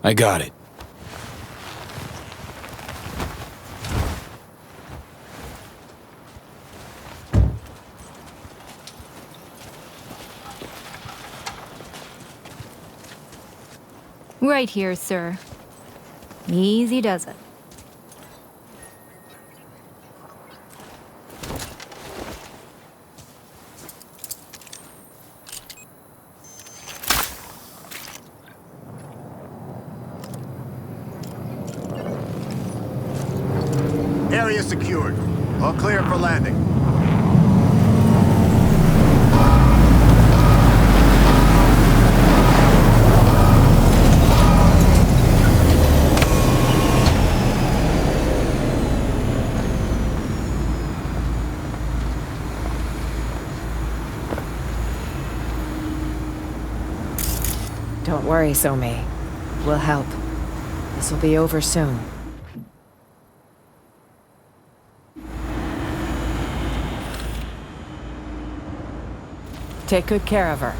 I got it. Right here, sir. Easy does it. Area secured. All clear for landing. Don't worry, Somi. We'll help. This will be over soon. Take good care of her.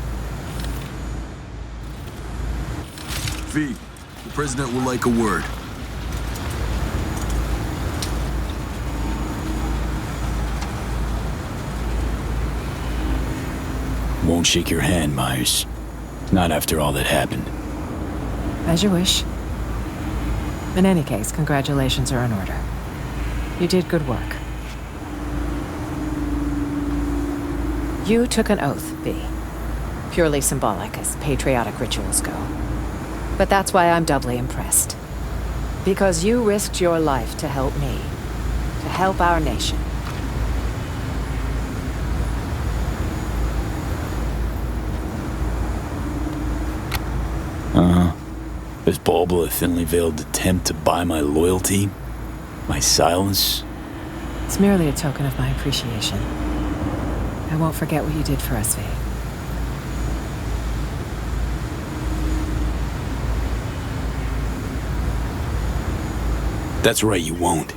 V, the President will like a word. Won't shake your hand, Myers. Not after all that happened. As you wish. In any case, congratulations are in order. You did good work. You took an oath, V. Purely symbolic, as patriotic rituals go. But that's why I'm doubly impressed. Because you risked your life to help me. To help our nation. Is Bulba a thinly veiled attempt to buy my loyalty? My silence? It's merely a token of my appreciation. I won't forget what you did for us, V. That's right, you won't.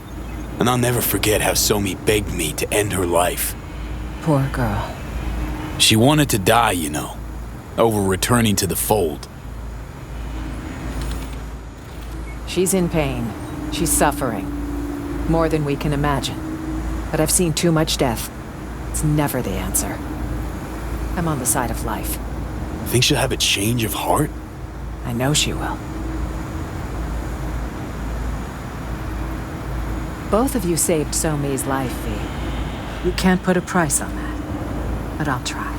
And I'll never forget how Somi begged me to end her life. Poor girl. She wanted to die, you know, over returning to the fold. She's in pain. She's suffering. More than we can imagine. But I've seen too much death. It's never the answer. I'm on the side of life. Think she'll have a change of heart? I know she will. Both of you saved Somi's life, V. You can't put a price on that. But I'll try.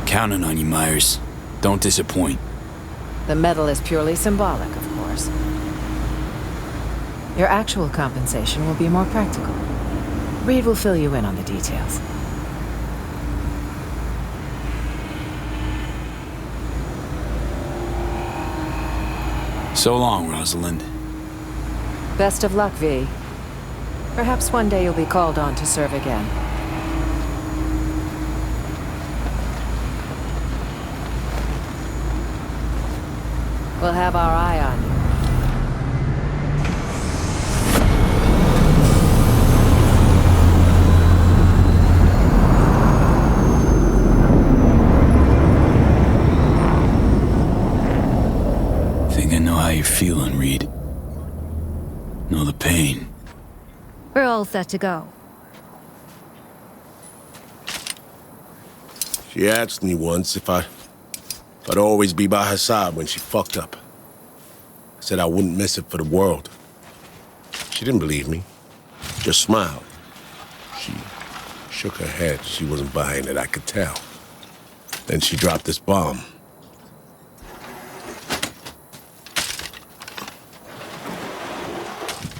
Counting on you, Myers. Don't disappoint. The medal is purely symbolic, of course. Your actual compensation will be more practical. Reed will fill you in on the details. So long, Rosalind. Best of luck, V. Perhaps one day you'll be called on to serve again. We'll have our eye on you. Think I know how you're feeling, Reed. Know the pain. We're all set to go. She asked me once if I'd always be by her side when she fucked up. I said I wouldn't miss it for the world. She didn't believe me. Just smiled. She shook her head. She wasn't buying it, I could tell. Then she dropped this bomb.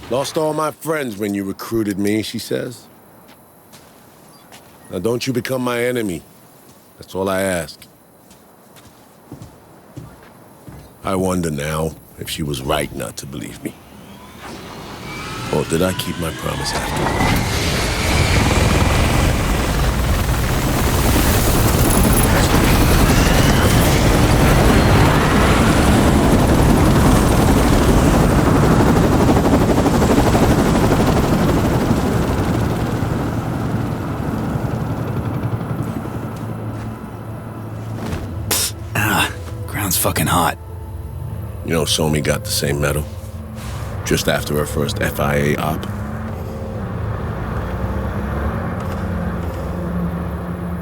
Lost all my friends when you recruited me, she says. Now don't you become my enemy. That's all I ask. I wonder now if she was right not to believe me. Or did I keep my promise after all? fucking hot. You know, Somi got the same medal. Just after her first FIA op.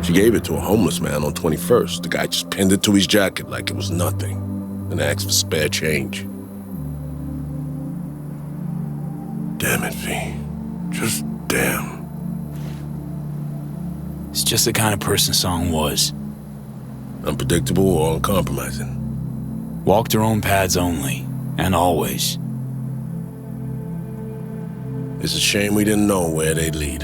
She gave it to a homeless man on 21st. The guy just pinned it to his jacket like it was nothing, and asked for spare change. Damn it, V. Just damn. It's just the kind of person Song was. Unpredictable or uncompromising. Walked her own paths only, and always. It's a shame we didn't know where they'd lead.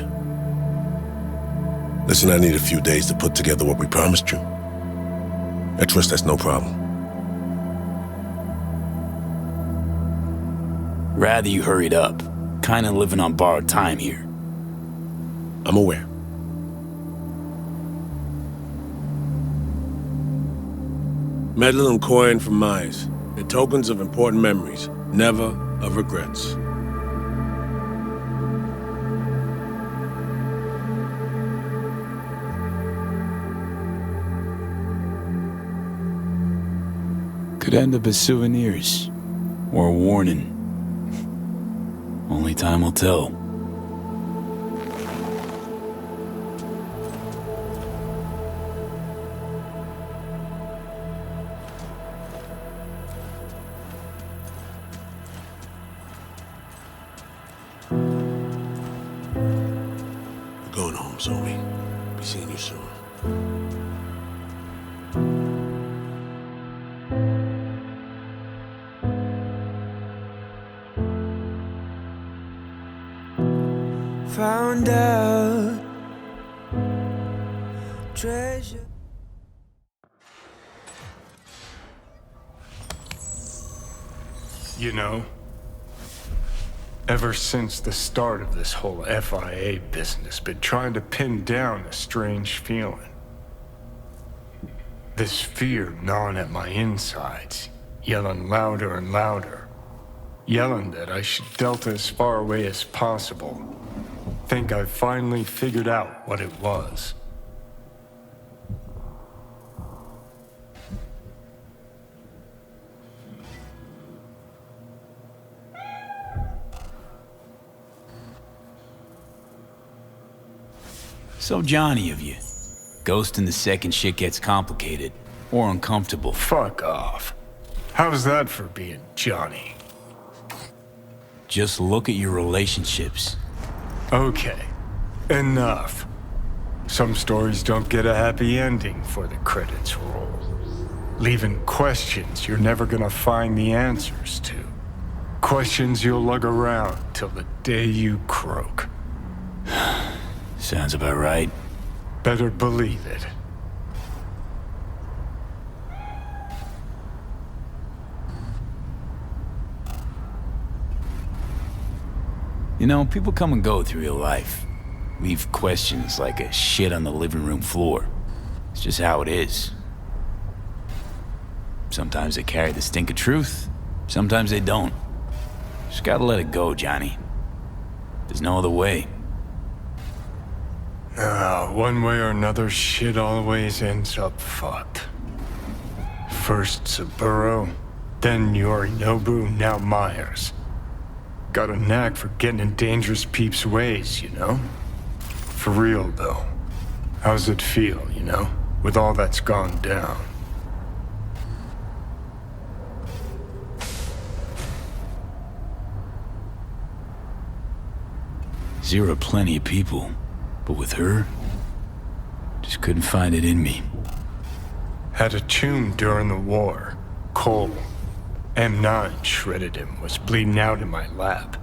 Listen, I need a few days to put together what we promised you. I trust that's no problem. Rather you hurried up. Kinda living on borrowed time here. I'm aware. Medal and coin from Myers. They're tokens of important memories, never of regrets. Could end up as souvenirs, or a warning. Only time will tell. We're going home, Zoe. Be seeing you soon. Found out treasure. You know, ever since the start of this whole FIA business, been trying to pin down a strange feeling. This fear gnawing at my insides, yelling louder and louder. Yelling that I should delta as far away as possible. Think I've finally figured out what it was. So Johnny of you. Ghosting the second shit gets complicated. Or uncomfortable. Fuck off. How's that for being Johnny? Just look at your relationships. Okay, enough. Some stories don't get a happy ending for the credits roll. Leaving questions you're never gonna find the answers to. Questions you'll lug around till the day you croak. Sounds about right. Better believe it. You know, people come and go through your life. Leave questions like a shit on the living room floor. It's just how it is. Sometimes they carry the stink of truth. Sometimes they don't. Just gotta let it go, Johnny. There's no other way. One way or another, shit always ends up fucked. First Saburo, then Yorinobu, now Myers. Got a knack for getting in dangerous peeps' ways, you know? For real, though. How's it feel, you know? With all that's gone down. Zero plenty of people. But with her, just couldn't find it in me. Had a tune during the war. Cole. M9 shredded him, was bleeding out in my lap.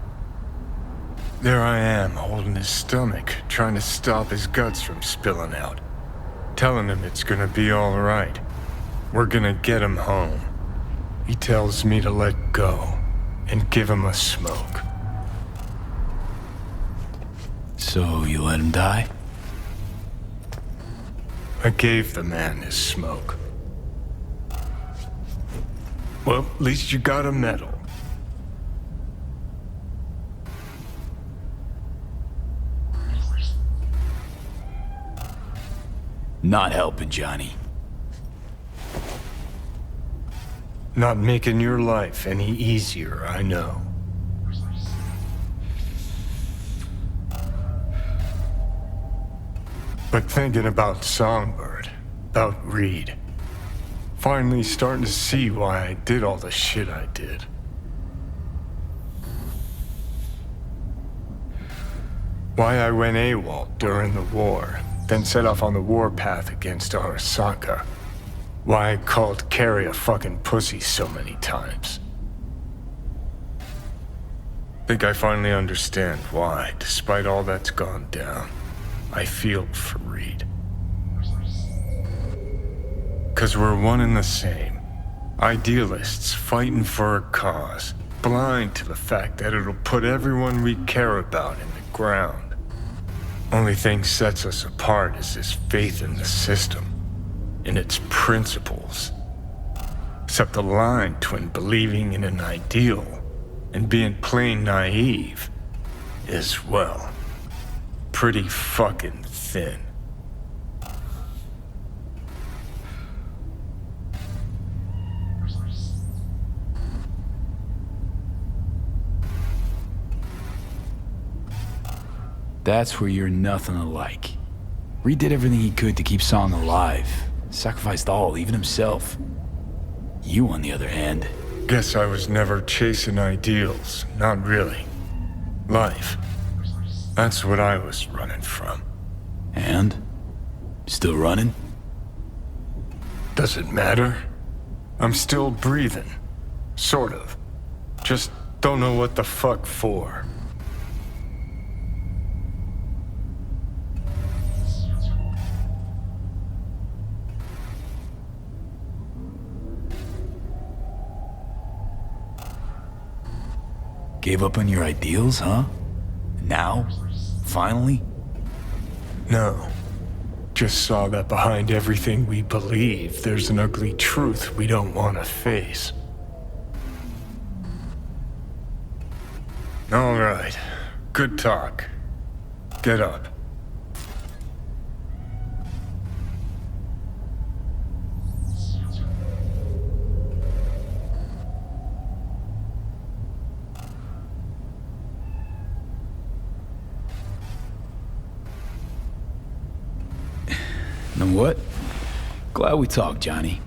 There I am, holding his stomach, trying to stop his guts from spilling out. Telling him it's gonna be all right. We're gonna get him home. He tells me to let go and give him a smoke. So you let him die? I gave the man his smoke. Well, at least you got a medal. Not helping, Johnny. Not making your life any easier, I know. But thinking about Songbird, about Reed, finally starting to see why I did all the shit I did. Why I went AWOL during the war, then set off on the warpath against Arasaka. Why I called Carrie a fucking pussy so many times. Think I finally understand why, despite all that's gone down, I feel for Reed. 'Cause we're one and the same. Idealists fighting for a cause, blind to the fact that it'll put everyone we care about in the ground. Only thing sets us apart is this faith in the system, in its principles. Except the line between believing in an ideal and being plain naive is, well, pretty fucking thin. That's where you're nothing alike. Reed did everything he could to keep Song alive. Sacrificed all, even himself. You, on the other hand... Guess I was never chasing ideals, not really. Life. That's what I was running from. And? Still running? Does it matter? I'm still breathing. Sort of. Just don't know what the fuck for. Gave up on your ideals, huh? Now? Finally? No. Just saw that behind everything we believe, there's an ugly truth we don't want to face. All right. Good talk. Get up. Know what? Glad we talked, Johnny.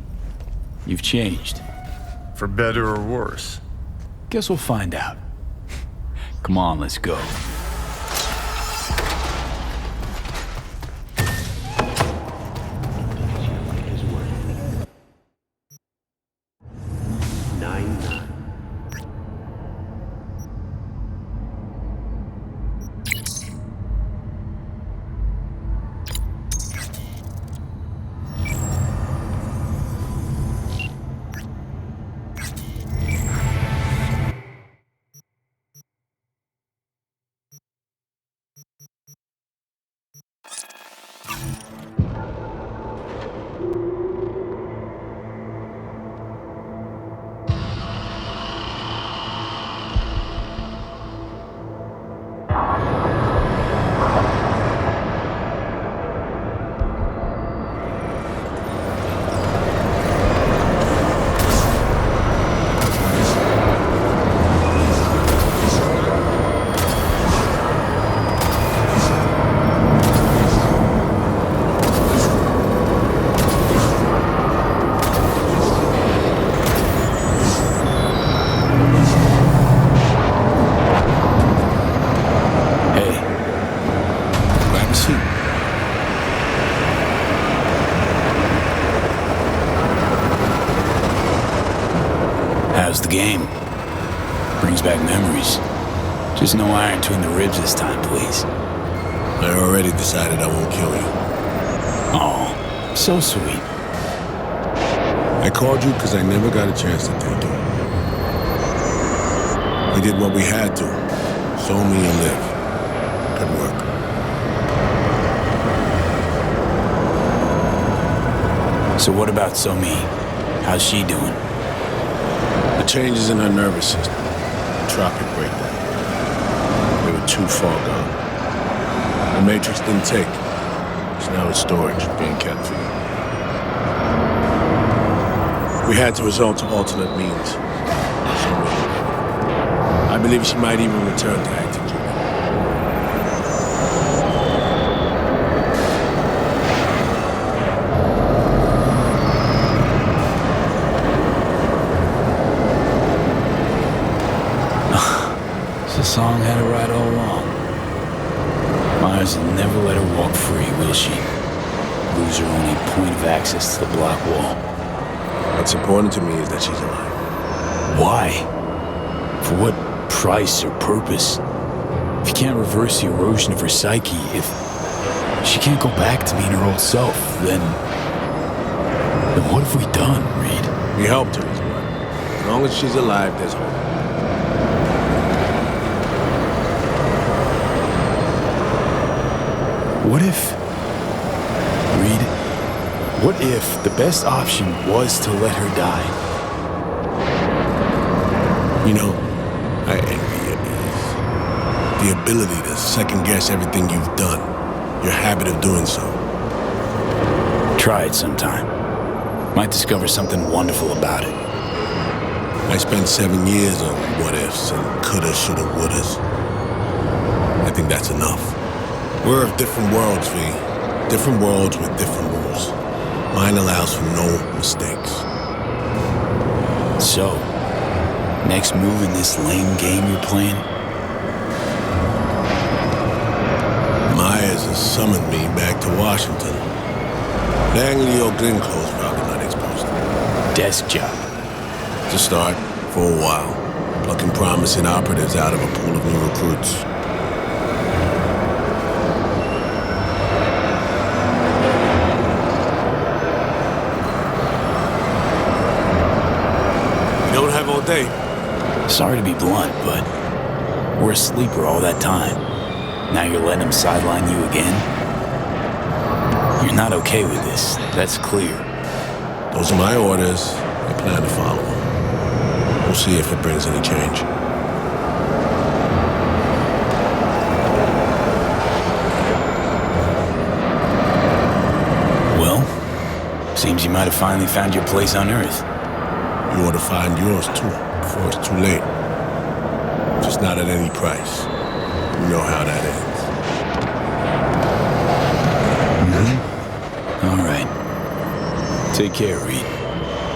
You've changed. For better or worse? Guess we'll find out. Come on, let's go. How's the game? Brings back memories. Just no iron between the ribs this time, please. I already decided I won't kill you. Oh, so sweet. I called you because I never got a chance to thank you. We did what we had to. Show me and live. Good work. So what about Somi? How's she doing? The changes in her nervous system. Tropic breakdown. They were too far gone. The Matrix didn't take. It's now in storage, being kept for you. We had to resort to alternate means. So, I believe she might even return to acting duty. The song had it right all along. Myers will never let her walk free, will she? Lose her only point of access to the block wall. What's important to me is that she's alive. Why? For what price or purpose? If you can't reverse the erosion of her psyche, if she can't go back to being her old self, then what have we done, Reed? We helped her, is what. As long as she's alive, there's hope. What if... Reed, what if the best option was to let her die? You know, I envy your ease. The ability to second-guess everything you've done. Your habit of doing so. Try it sometime. Might discover something wonderful about it. I spent 7 years on what-ifs and coulda, shoulda, wouldas. I think that's enough. We're of different worlds, V. Different worlds with different rules. Mine allows for no mistakes. So, next move in this lame game you're playing? Myers has summoned me back to Washington. Langley or Glenclose probably not exposed. Desk job. To start, for a while, plucking promising operatives out of a pool of new recruits. You don't have all day. Sorry to be blunt, but we're a sleeper all that time. Now you're letting him sideline you again? You're not okay with this, that's clear. Those are my orders. I plan to follow them. We'll see if it brings any change. Well, seems you might have finally found your place on Earth. You ought to find yours, too, before it's too late. Just not at any price. You know how that ends. All right. Take care, Reed.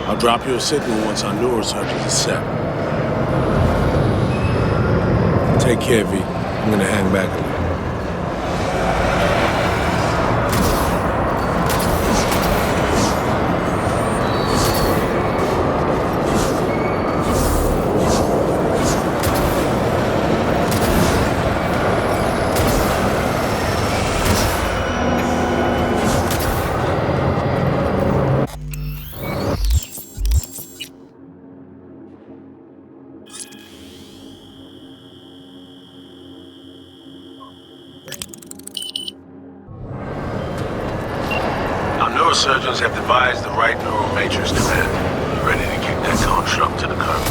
I'll drop you a signal once our neurosurgeons are set. Take care, V. I'm gonna hang back a little. Neurosurgeons have devised the right neural matrix command. Be ready to kick that construct to the curb.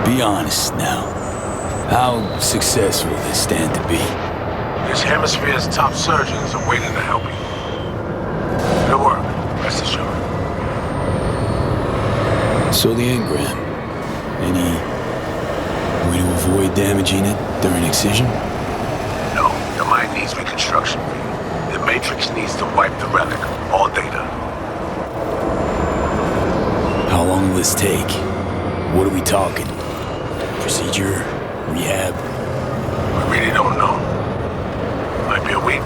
Be honest now. How successful will this stand to be? This hemisphere's top surgeons are waiting to help you. Good work, rest assured. So the engram. Any way to avoid damaging it during excision? No, your mind needs reconstruction. The Matrix needs to wipe the relic, all data. How long will this take? What are we talking? Procedure? Rehab? We really don't know. Might be a week,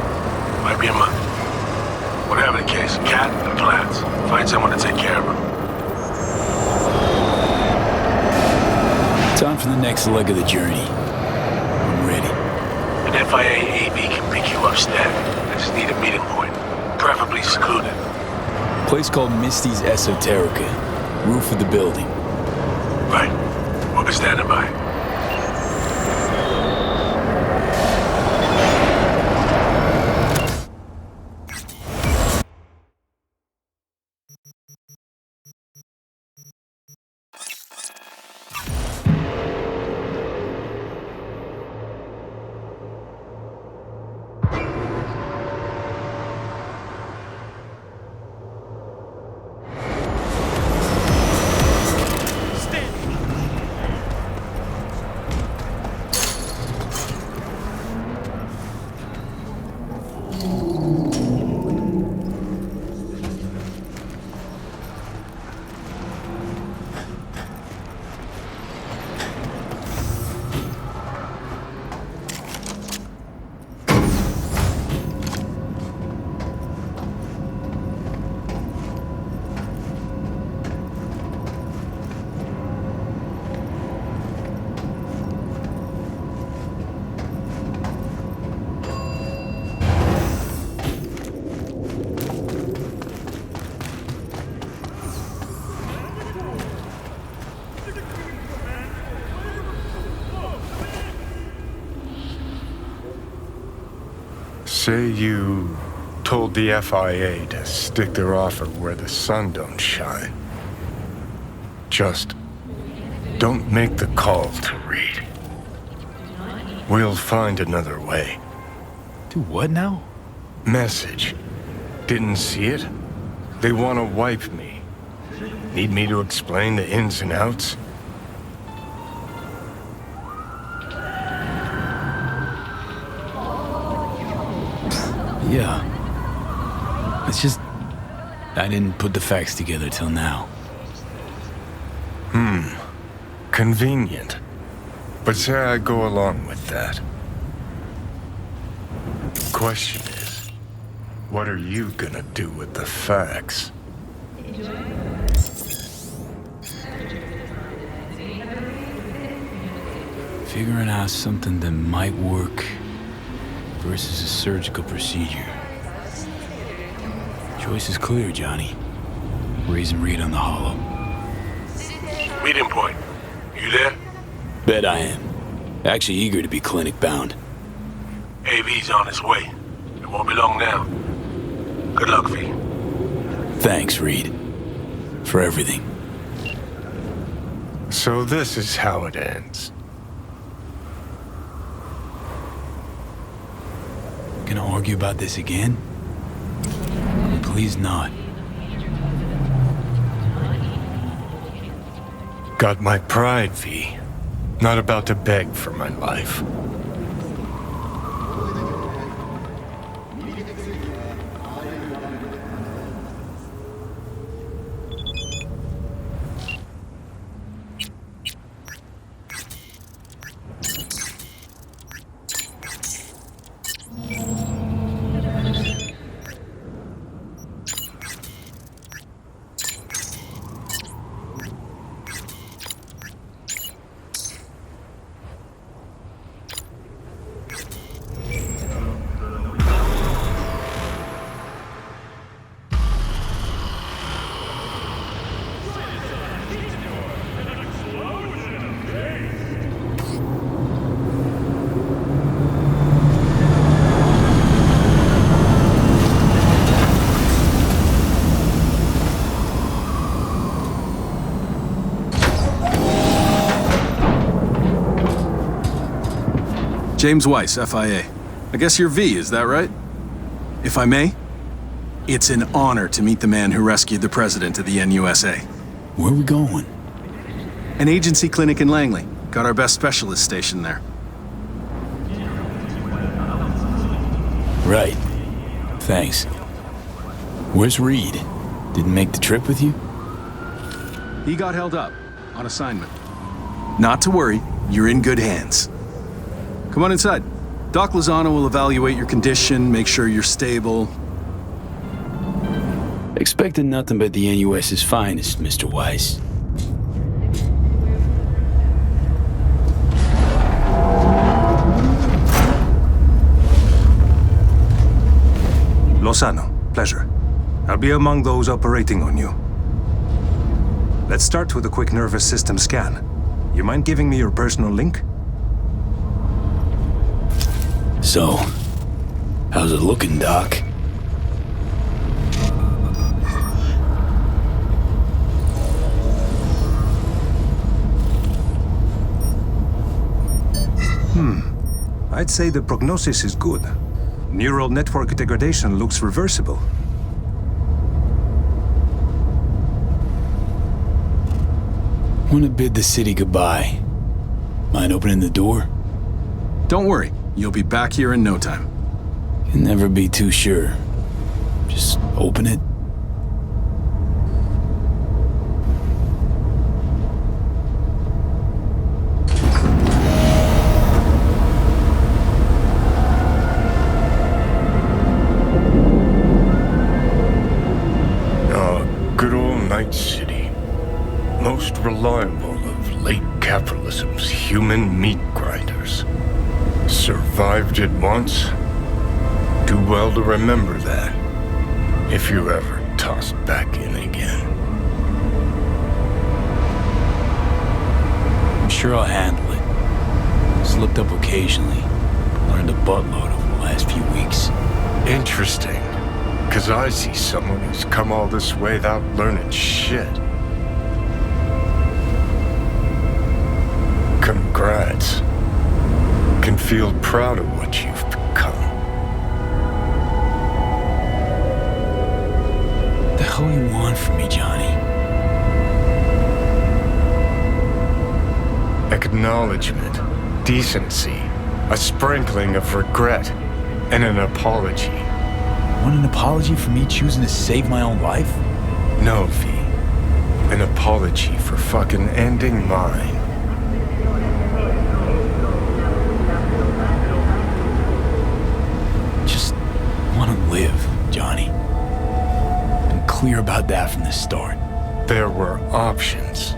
might be a month. Whatever the case, Cat and plans. Find someone to take care of her. Time for the next leg of the journey. I'm ready. An FIA AV can pick you up static. I just need a meeting point, preferably secluded. Place called Misty's Esoterica. Roof of the building. Right. We'll be standing by. Say you told the FIA to stick their offer where the sun don't shine. Just don't make the call to Reed. We'll find another way. Do what now? Message. Didn't see it? They want to wipe me. Need me to explain the ins and outs? Yeah. It's just... I didn't put the facts together till now. Convenient. But say I go along with that. Question is, what are you gonna do with the facts? Figuring out something that might work versus a surgical procedure. Choice is clear, Johnny. Raising Reed on the hollow. Meeting point. You there? Bet I am. Actually eager to be clinic bound. AV's on his way. It won't be long now. Good luck, V. Thanks, Reed. For everything. So this is how it ends. Gonna argue about this again? Please not. Got my pride, V. Not about to beg for my life. James Weiss, FIA. I guess you're V, is that right? If I may, it's an honor to meet the man who rescued the president of the NUSA. Where are we going? An agency clinic in Langley. Got our best specialist stationed there. Right. Thanks. Where's Reed? Didn't make the trip with you? He got held up, on assignment. Not to worry, you're in good hands. Come on inside. Doc Lozano will evaluate your condition, make sure you're stable. Expected nothing but the NUS's finest, Mr. Weiss. Lozano, pleasure. I'll be among those operating on you. Let's start with a quick nervous system scan. You mind giving me your personal link? So, how's it looking, Doc? I'd say the prognosis is good. Neural network degradation looks reversible. Want to bid the city goodbye. Mind opening the door? Don't worry, you'll be back here in no time. Can never be too sure. Just open it. Good old Night City. Most reliable of late capitalism's human meat grinders. Survived it once. Do well to remember that, if you're ever tossed back in again. I'm sure I'll handle it. Slipped up occasionally. Learned a buttload over the last few weeks. Interesting. Because I see someone who's come all this way without learning shit. Congrats. Can feel proud of what you've become. The hell you want from me, Johnny? Acknowledgement, decency, a sprinkling of regret, and an apology. Want an apology for me choosing to save my own life? No, V. An apology for fucking ending mine. Just want to live, Johnny. Been clear about that from the start. There were options.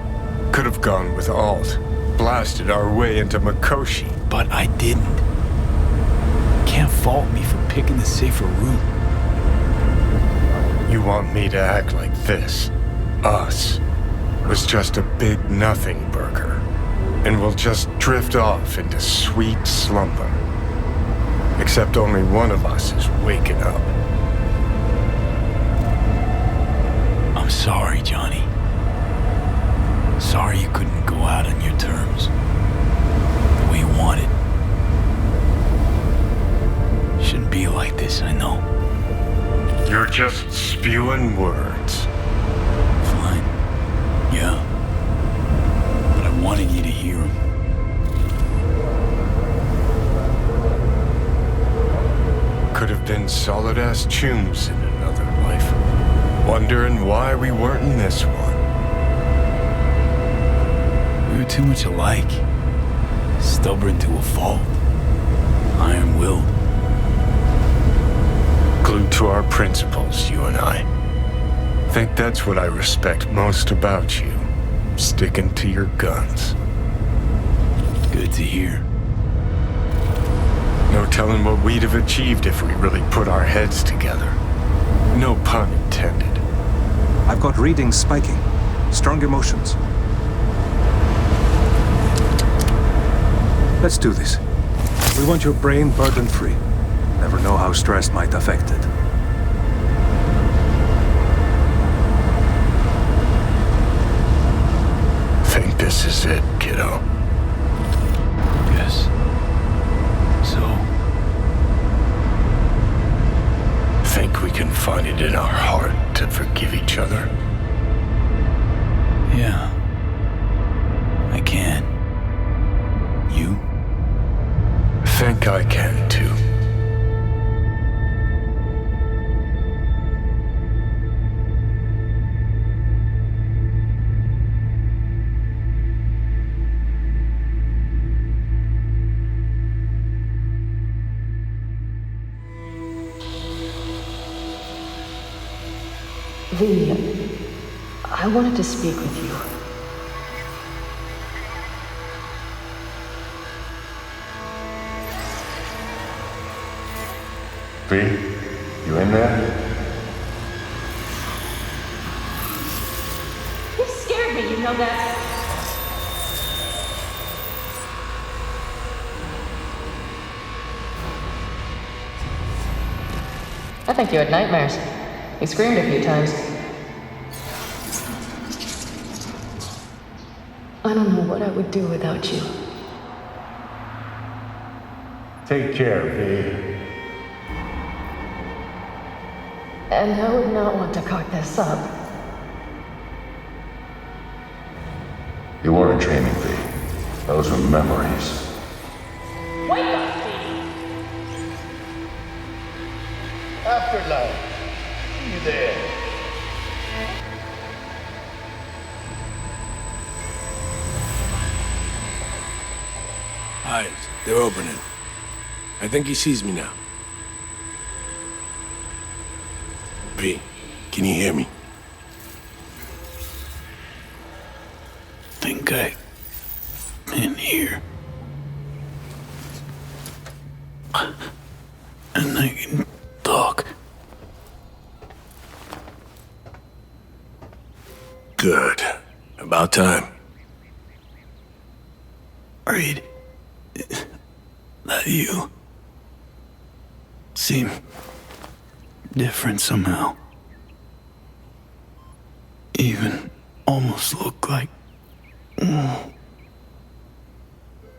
Could have gone with Alt, blasted our way into Mikoshi. But I didn't. Can't fault me for picking the safer route. You want me to act like this, us, was just a big nothing burger, and we'll just drift off into sweet slumber. Except only one of us is waking up. I'm sorry, Johnny. Sorry you couldn't go out on your terms. The way you wanted. Shouldn't be like this, I know. You're just spewing words. Fine. Yeah. But I wanted you to hear them. Could have been solid-ass chooms in another life. Wondering why we weren't in this one. We were too much alike. Stubborn to a fault. Iron-willed. Glued to our principles, you and I. Think that's what I respect most about you. Sticking to your guns. Good to hear. No telling what we'd have achieved if we really put our heads together. No pun intended. I've got readings spiking. Strong emotions. Let's do this. We want your brain burden-free. Never know how stress might affect it. Think this is it, kiddo. Yes. So, Think we can find it in our heart to forgive each other? yeah. I can. You? Think I can too. V, I wanted to speak with you. V, you in there? You scared me, you know that. I think you had nightmares. You screamed a few times. I don't know what I would do without you. Take care, V. And I would not want to cock this up. You weren't dreaming, V. Those were memories. Wake up, Steve! Afterlife. See you there. Eyes, they're opening. I think he sees me now. V, can you hear me? Think I'm in here. And I can talk. Good. About time. Reed, is that you? Seem different somehow. Even almost look like...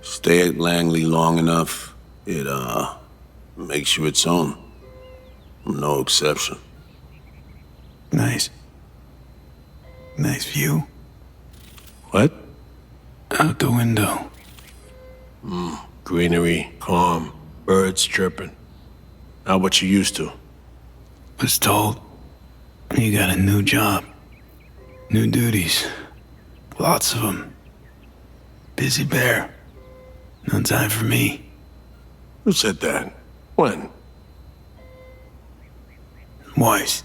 Stay at Langley long enough, it, makes you its own. I'm no exception. Nice. Nice view. What? Out the window. Greenery, calm, birds chirping. Not what you used to. Was told, you got a new job. New duties. Lots of them. Busy bear. No time for me. Who said that? When? Weiss.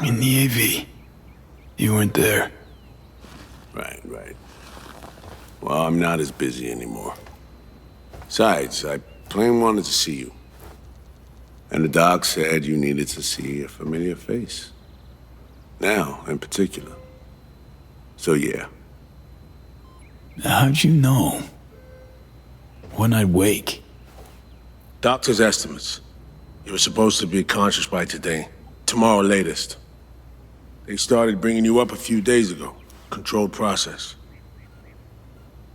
In the AV. You weren't there. Right. Well, I'm not as busy anymore. Besides, I plain wanted to see you. And the doc said you needed to see a familiar face. Now, in particular. So yeah. How'd you know? When I'd wake? Doctor's estimates. You were supposed to be conscious by today. Tomorrow latest. They started bringing you up a few days ago. Controlled process.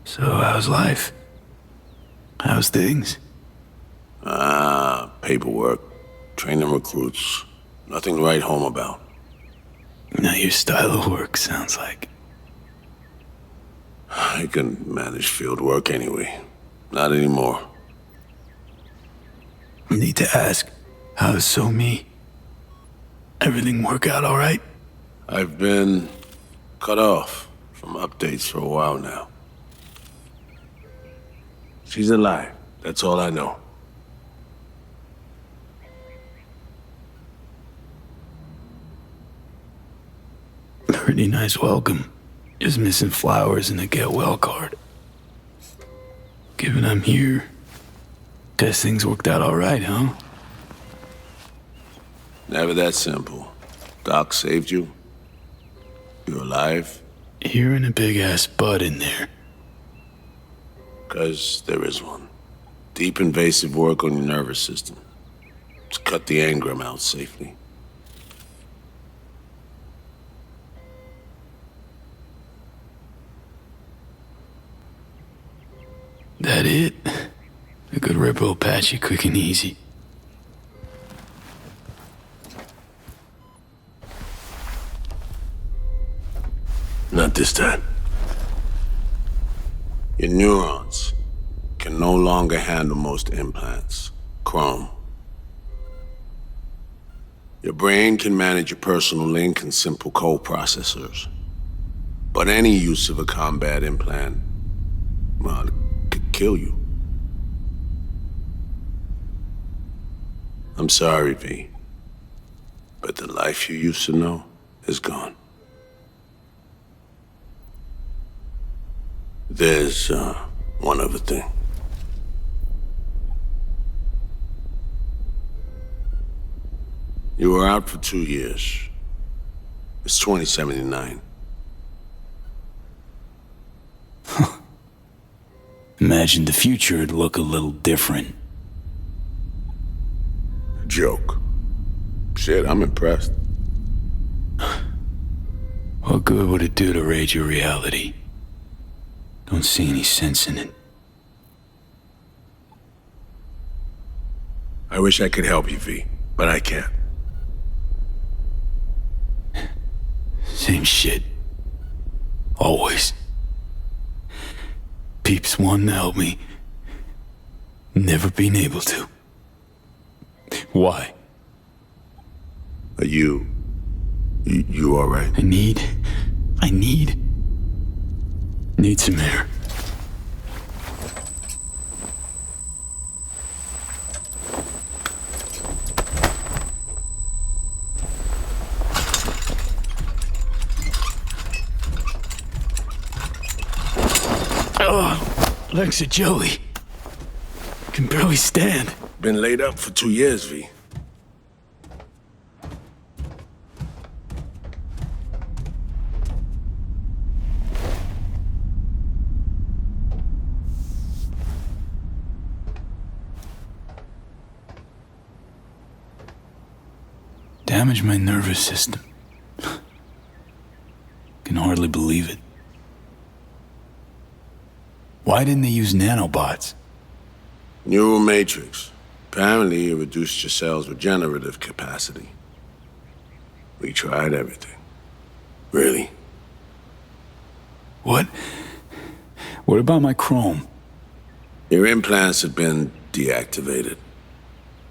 So how's life? How's things? Paperwork. Training recruits. Nothing to write home about. Not your style of work, sounds like. I can manage field work anyway. Not anymore. Need to ask, how's So-Mi? Everything work out all right? I've been cut off from updates for a while now. She's alive. That's all I know. Pretty nice welcome. Just missing flowers and a get well card. Given I'm here, guess things worked out all right, huh? Never that simple. Doc saved you. You're alive. You're in a big-ass butt in there. 'Cause there is one. Deep invasive work on your nervous system. To cut the engram out safely. That it? A good rip will patch you quick and easy. Not this time. Your neurons can no longer handle most implants. Chrome. Your brain can manage your personal link and simple code processors. But any use of a combat implant, well, it could kill you. I'm sorry, V. But the life you used to know is gone. There's, one other thing. You were out for 2 years. It's 2079. Imagine the future would look a little different. Joke. Shit, I'm impressed. What good would it do to raid your reality? Don't see any sense in it. I wish I could help you, V, but I can't. Same shit. Always. Peeps wanting to help me. Never been able to. Why? Are you all right? I need some air. Oh, legs are jelly. Can barely stand. Been laid up for 2 years, V. Damaged my nervous system. Can hardly believe it. Why didn't they use nanobots? Neural matrix. Apparently, it reduced your cell's regenerative capacity. We tried everything. Really? What? What about my chrome? Your implants had been deactivated.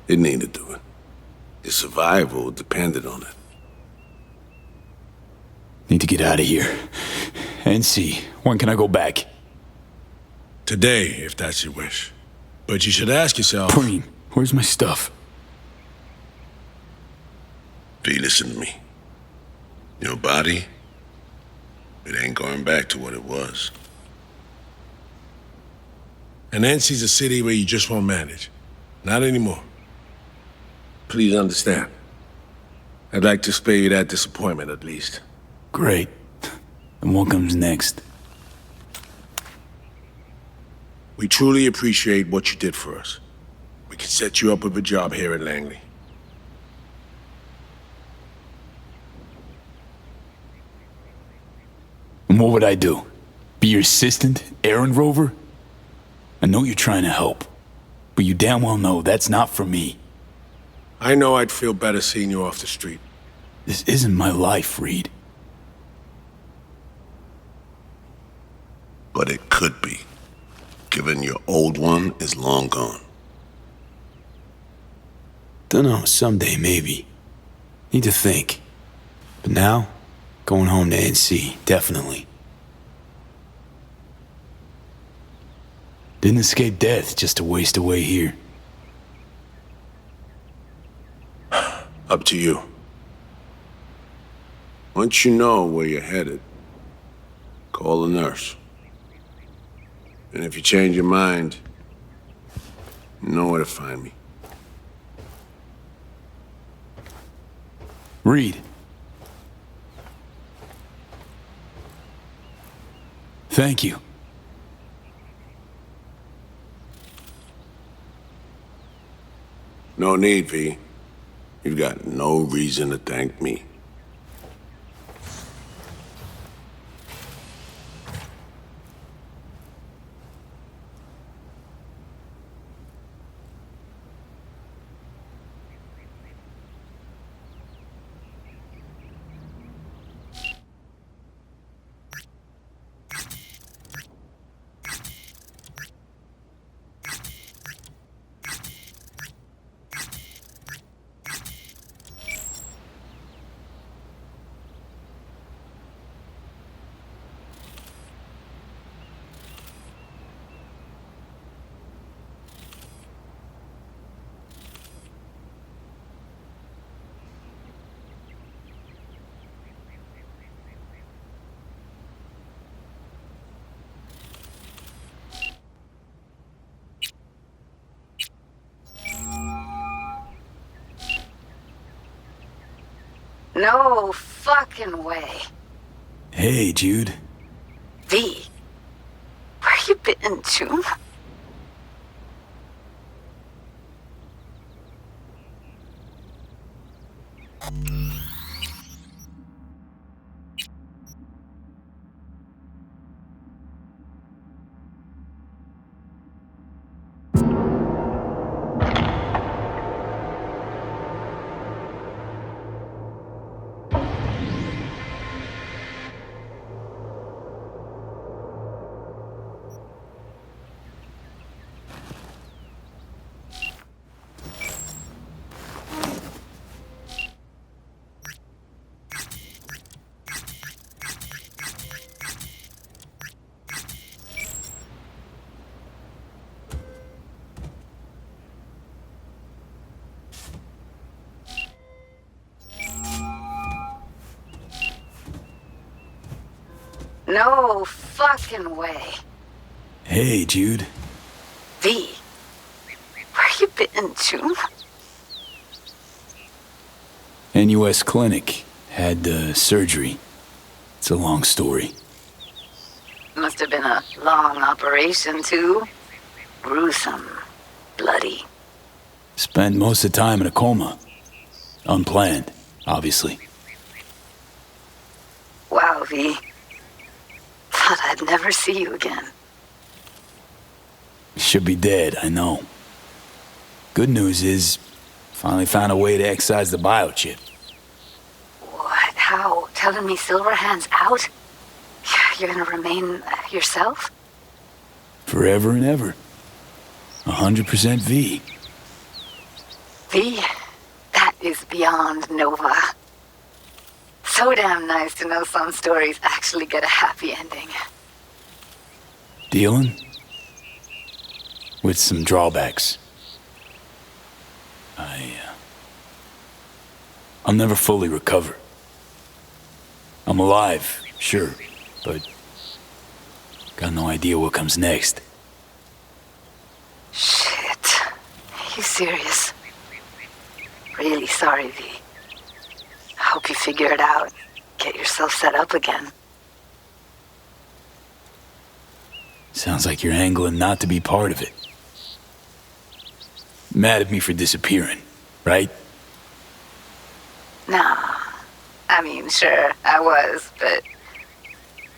It needed to it. Your survival depended on it. Need to get out of here. NC, when can I go back? Today, if that's your wish. But you should ask yourself... Preem, where's my stuff? V, listen to me. Your body, it ain't going back to what it was. And NC's a city where you just won't manage. Not anymore. Please understand. I'd like to spare you that disappointment, at least. Great. And what comes next? We truly appreciate what you did for us. We can set you up with a job here at Langley. And what would I do? Be your assistant, errand rover? I know you're trying to help, but you damn well know that's not for me. I know I'd feel better seeing you off the street. This isn't my life, Reed. But it could be, given your old one is long gone. Dunno, someday maybe. Need to think. But now, going home to NC, definitely. Didn't escape death just to waste away here. Up to you. Once you know where you're headed, call a nurse. And if you change your mind, you know where to find me. Reed. Thank you. No need, V. You've got no reason to thank me. No fucking way. Hey, Jude. V, where you been, June? No fucking way. Hey, Jude. V, where you been, June? NUS clinic. Had surgery. It's a long story. Must have been a long operation, too. Gruesome. Bloody. Spent most of the time in a coma. Unplanned. obviously. Wow, V. Thought I'd never see you again. Should be dead, I know. Good news is, finally found a way to excise the biochip. What? How? Telling me Silverhand's out? You're gonna remain yourself? Forever and ever. 100% V. V? That is beyond Nova. So damn nice to know some stories actually get a happy ending. Dealing with some drawbacks. I'll never fully recover. I'm alive, sure, but got no idea what comes next. Shit. You serious? Really sorry, V. I hope you figure it out. Get yourself set up again. Sounds like you're angling not to be part of it. Mad at me for disappearing, right? Nah. I mean, sure, I was, but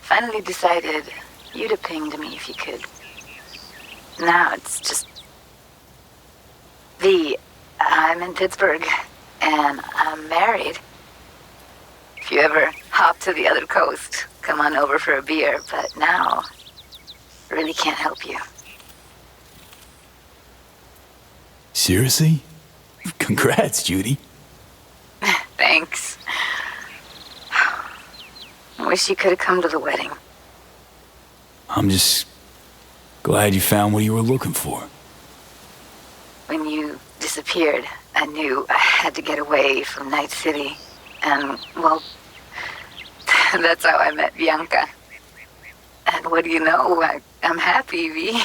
finally decided you'd have pinged me if you could. Now it's just... V, I'm in Pittsburgh, and I'm married. If you ever hop to the other coast, come on over for a beer, but now, really can't help you. Seriously? Congrats, Judy. Thanks. Wish you could have come to the wedding. I'm just glad you found what you were looking for. When you disappeared, I knew I had to get away from Night City. And, well, that's how I met Bianca. And what do you know? I'm happy, V.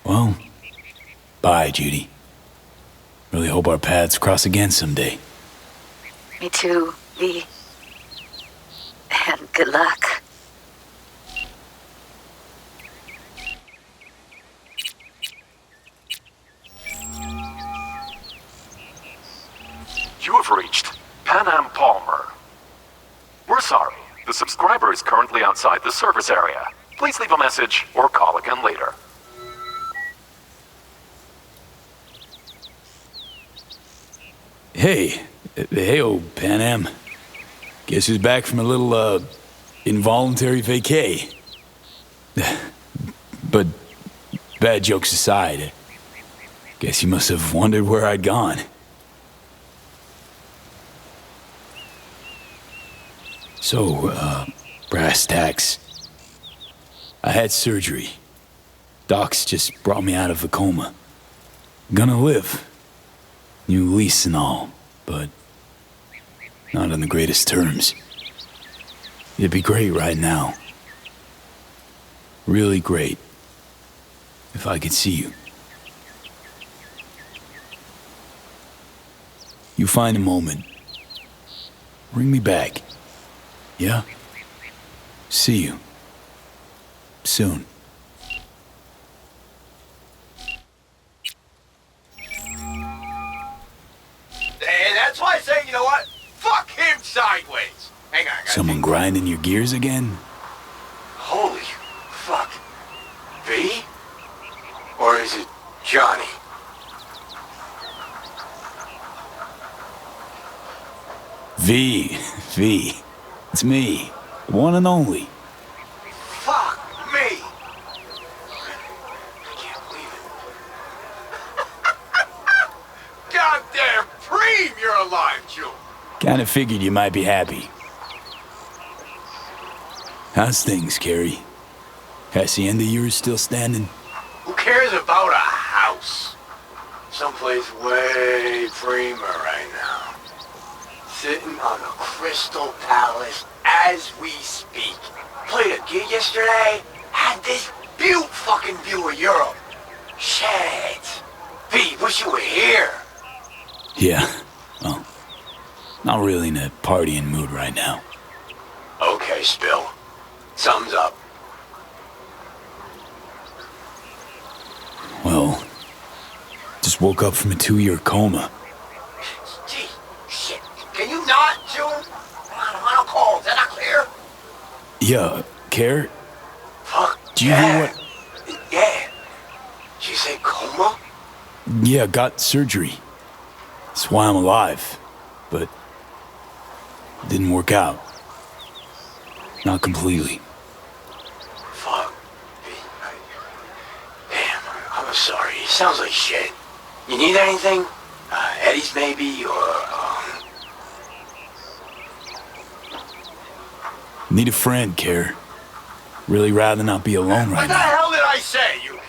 Well, bye, Judy. Really hope our paths cross again someday. Me too, V. And good luck. You have reached Pan Am Palmer. We're sorry. The subscriber is currently outside the service area. Please leave a message or call again later. Hey, Pan Am. Guess who's back from a little, involuntary vacay? But, bad jokes aside, guess you must have wondered where I'd gone. So, brass tacks. I had surgery. Docs just brought me out of a coma. Gonna live. New lease and all, but not on the greatest terms. It'd be great right now. Really great. If I could see you. You find a moment. Bring me back. Yeah? See you. Soon. And that's why I say, you know what? Fuck him sideways. Hang on, guys. Someone grinding your gears again? Holy fuck. V? Or is it Johnny? V. It's me. The one and only. Fuck me. I can't believe it. Goddamn Preem, you're alive, June. Kinda figured you might be happy. How's things, Carrie? Hacienda yours still standing? Who cares about a house? Someplace way preemer right now. Sitting on a crystal palace as we speak. Played a gig yesterday. Had this fucking view of Europe. Shit. V, wish you were here. Yeah, well, not really in a partying mood right now. Okay, Spill. Thumbs up. Well, just Just woke up from a 2-year coma. Gee, shit. Can you not, June? I'm on a call. Is that not clear? Yeah, Care? Fuck. Do you hear what? Yeah. She said coma? Yeah, got surgery. That's why I'm alive. But it didn't work out. Not completely. Fuck. Damn, I'm sorry. It sounds like shit. You need anything? Eddie's maybe, or, Need a friend, Care. Really rather not be alone right What the now. hell did I say, Yuki?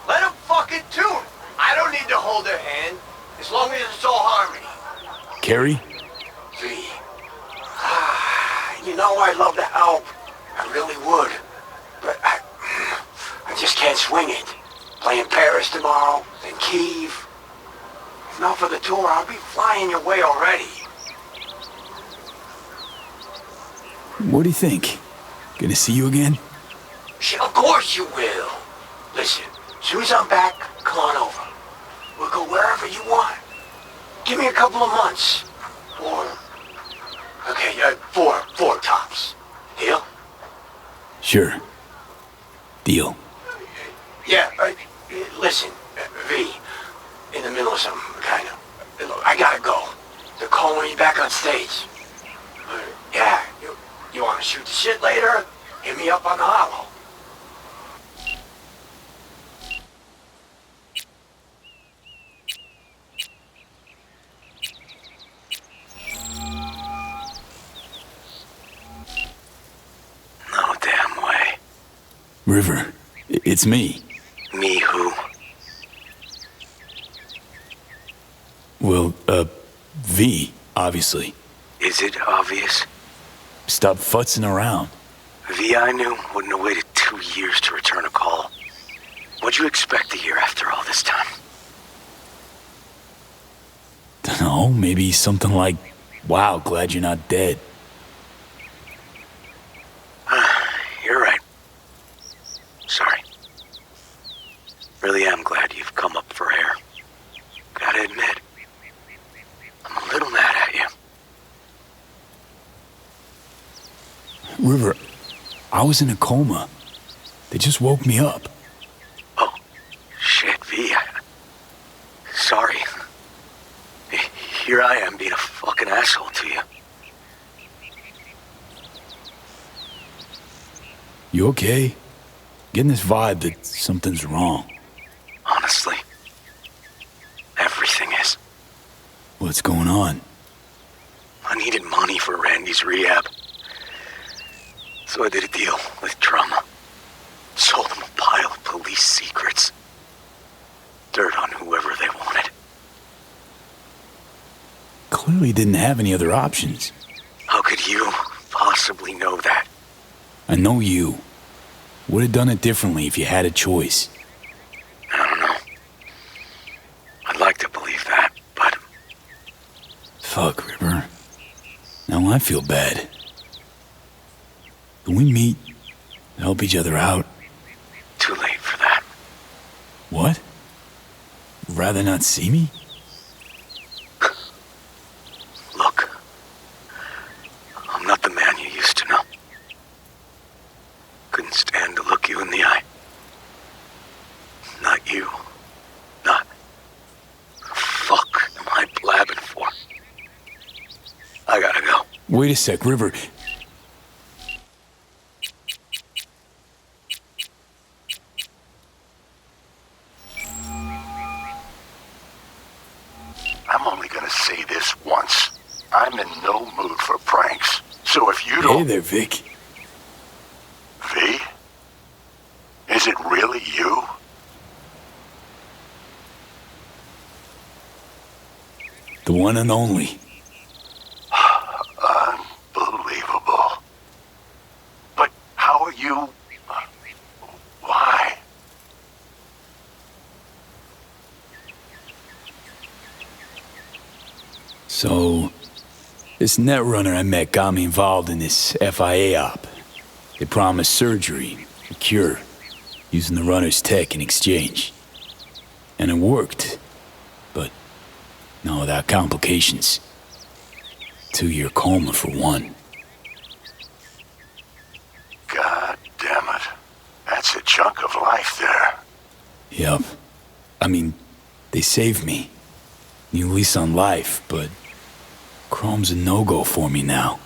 Let him fucking tune. I don't need to hold her hand, as long as it's all harmony. Carrie? V. You know I'd love to help. I really would. But I just can't swing it. Playing Paris tomorrow, then Kyiv. If not for the tour, I'll be flying your way already. What do you think? Gonna see you again? Shit, of course you will. Listen, as soon as I'm back, come on over. We'll go wherever you want. Give me a couple of months. Okay, four tops. Deal? Sure. Deal. Yeah, listen, V, in the middle of something, kind of. Look, I gotta go. They're calling me back on stage. Yeah, you wanna shoot the shit later? Hit me up on the hollow. No damn way. River, it's me. Me who? Well, V, obviously. Is it obvious? Stop futzing around. V I knew wouldn't have waited 2 years to return a call. What'd you expect to hear after all this time? Dunno, maybe something like, wow, glad you're not dead. You're right. Sorry. Really am glad you've come up for air. Gotta admit, I'm a little mad at you. River, I was in a coma. They just woke me up. Oh, shit, V. Sorry. Here I am being a fucking asshole to you. You okay? Getting this vibe that something's wrong. Honestly, everything is. What's going on? I needed money for Randy's rehab. So I did a deal with Drama. Sold them a pile of police secrets. Dirt on whoever they wanted. Clearly didn't have any other options. How could you possibly know that? I know you. Would have done it differently if you had a choice. I don't know. I'd like to believe that, but... Fuck, River. Now I feel bad. Can we meet? Help each other out? Too late for that. What? Rather not see me? Look. I'm not the man you used to know. Couldn't stand to look you in the eye. Not you. Not... Fuck am I blabbing for? I gotta go. Wait a sec, River. I'm only gonna say this once. I'm in no mood for pranks. So if you Hey don't... there, Vic. V? Is it really you? The one and only. Unbelievable. But how are you... Why? So, this netrunner I met got me involved in this FIA op. They promised surgery, a cure, using the runner's tech in exchange. And it worked. No, without complications. 2-year coma for one. God damn it. That's a chunk of life there. Yep. I mean, they saved me. New lease on life, but chrome's a no-go for me now.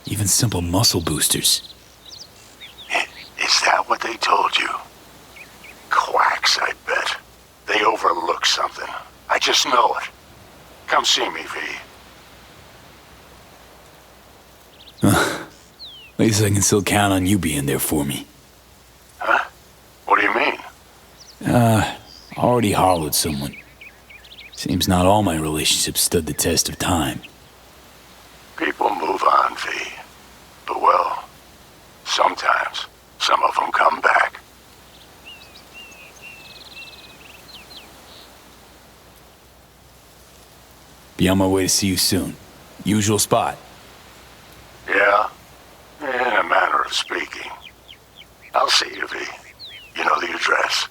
Even simple muscle boosters. Is that what they told you? Quacks, I bet. They overlook something. I just know it. Come see me, V. At least I can still count on you being there for me. Huh? What do you mean? Already hollowed someone. Seems not all my relationships stood the test of time. People move on, V. But well, sometimes some of them come back. Be on my way to see you soon. Usual spot. Yeah? In a manner of speaking. I'll see you, V. You know the address.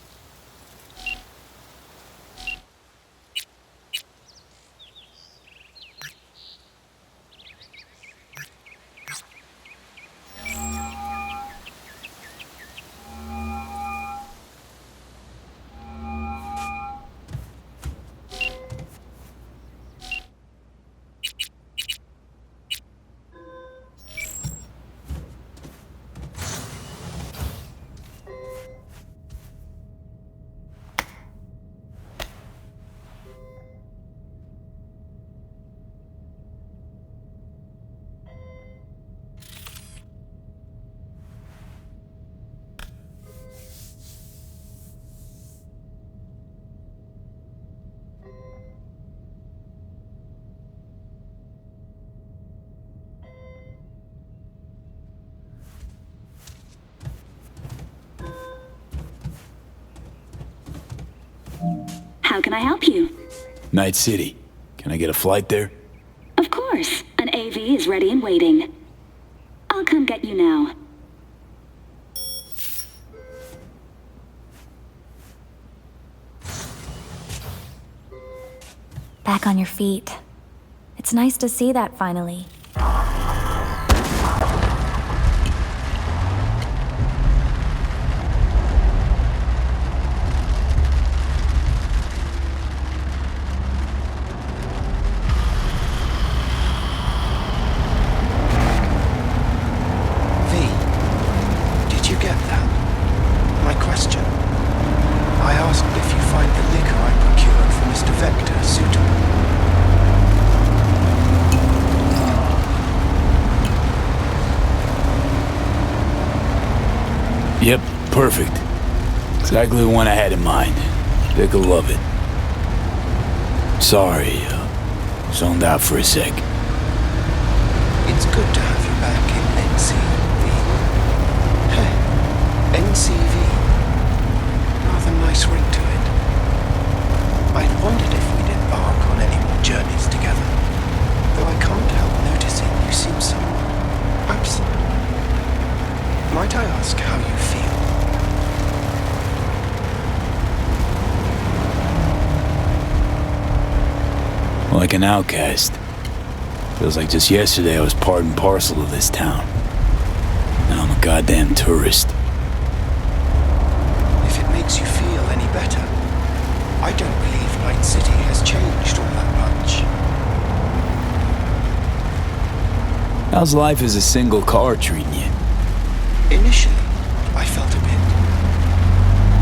How can I help you? Night City. Can I get a flight there? Of course. An AV is ready and waiting. I'll come get you now. Back on your feet. It's nice to see that finally. Yep, perfect. Exactly the one I had in mind. Vic'll love it. Sorry, zoned out for a sec. It's good to have you back in NCV. NCV. Rather nice ring to it. I'd wondered if we'd embark on any more journeys together, though I can't help noticing you seem somewhat absent. Might I ask how you feel? Like an outcast. Feels like just yesterday I was part and parcel of this town. Now I'm a goddamn tourist. If it makes you feel any better, I don't believe Night City has changed all that much. How's life as a single car treating you? Initially, I felt a bit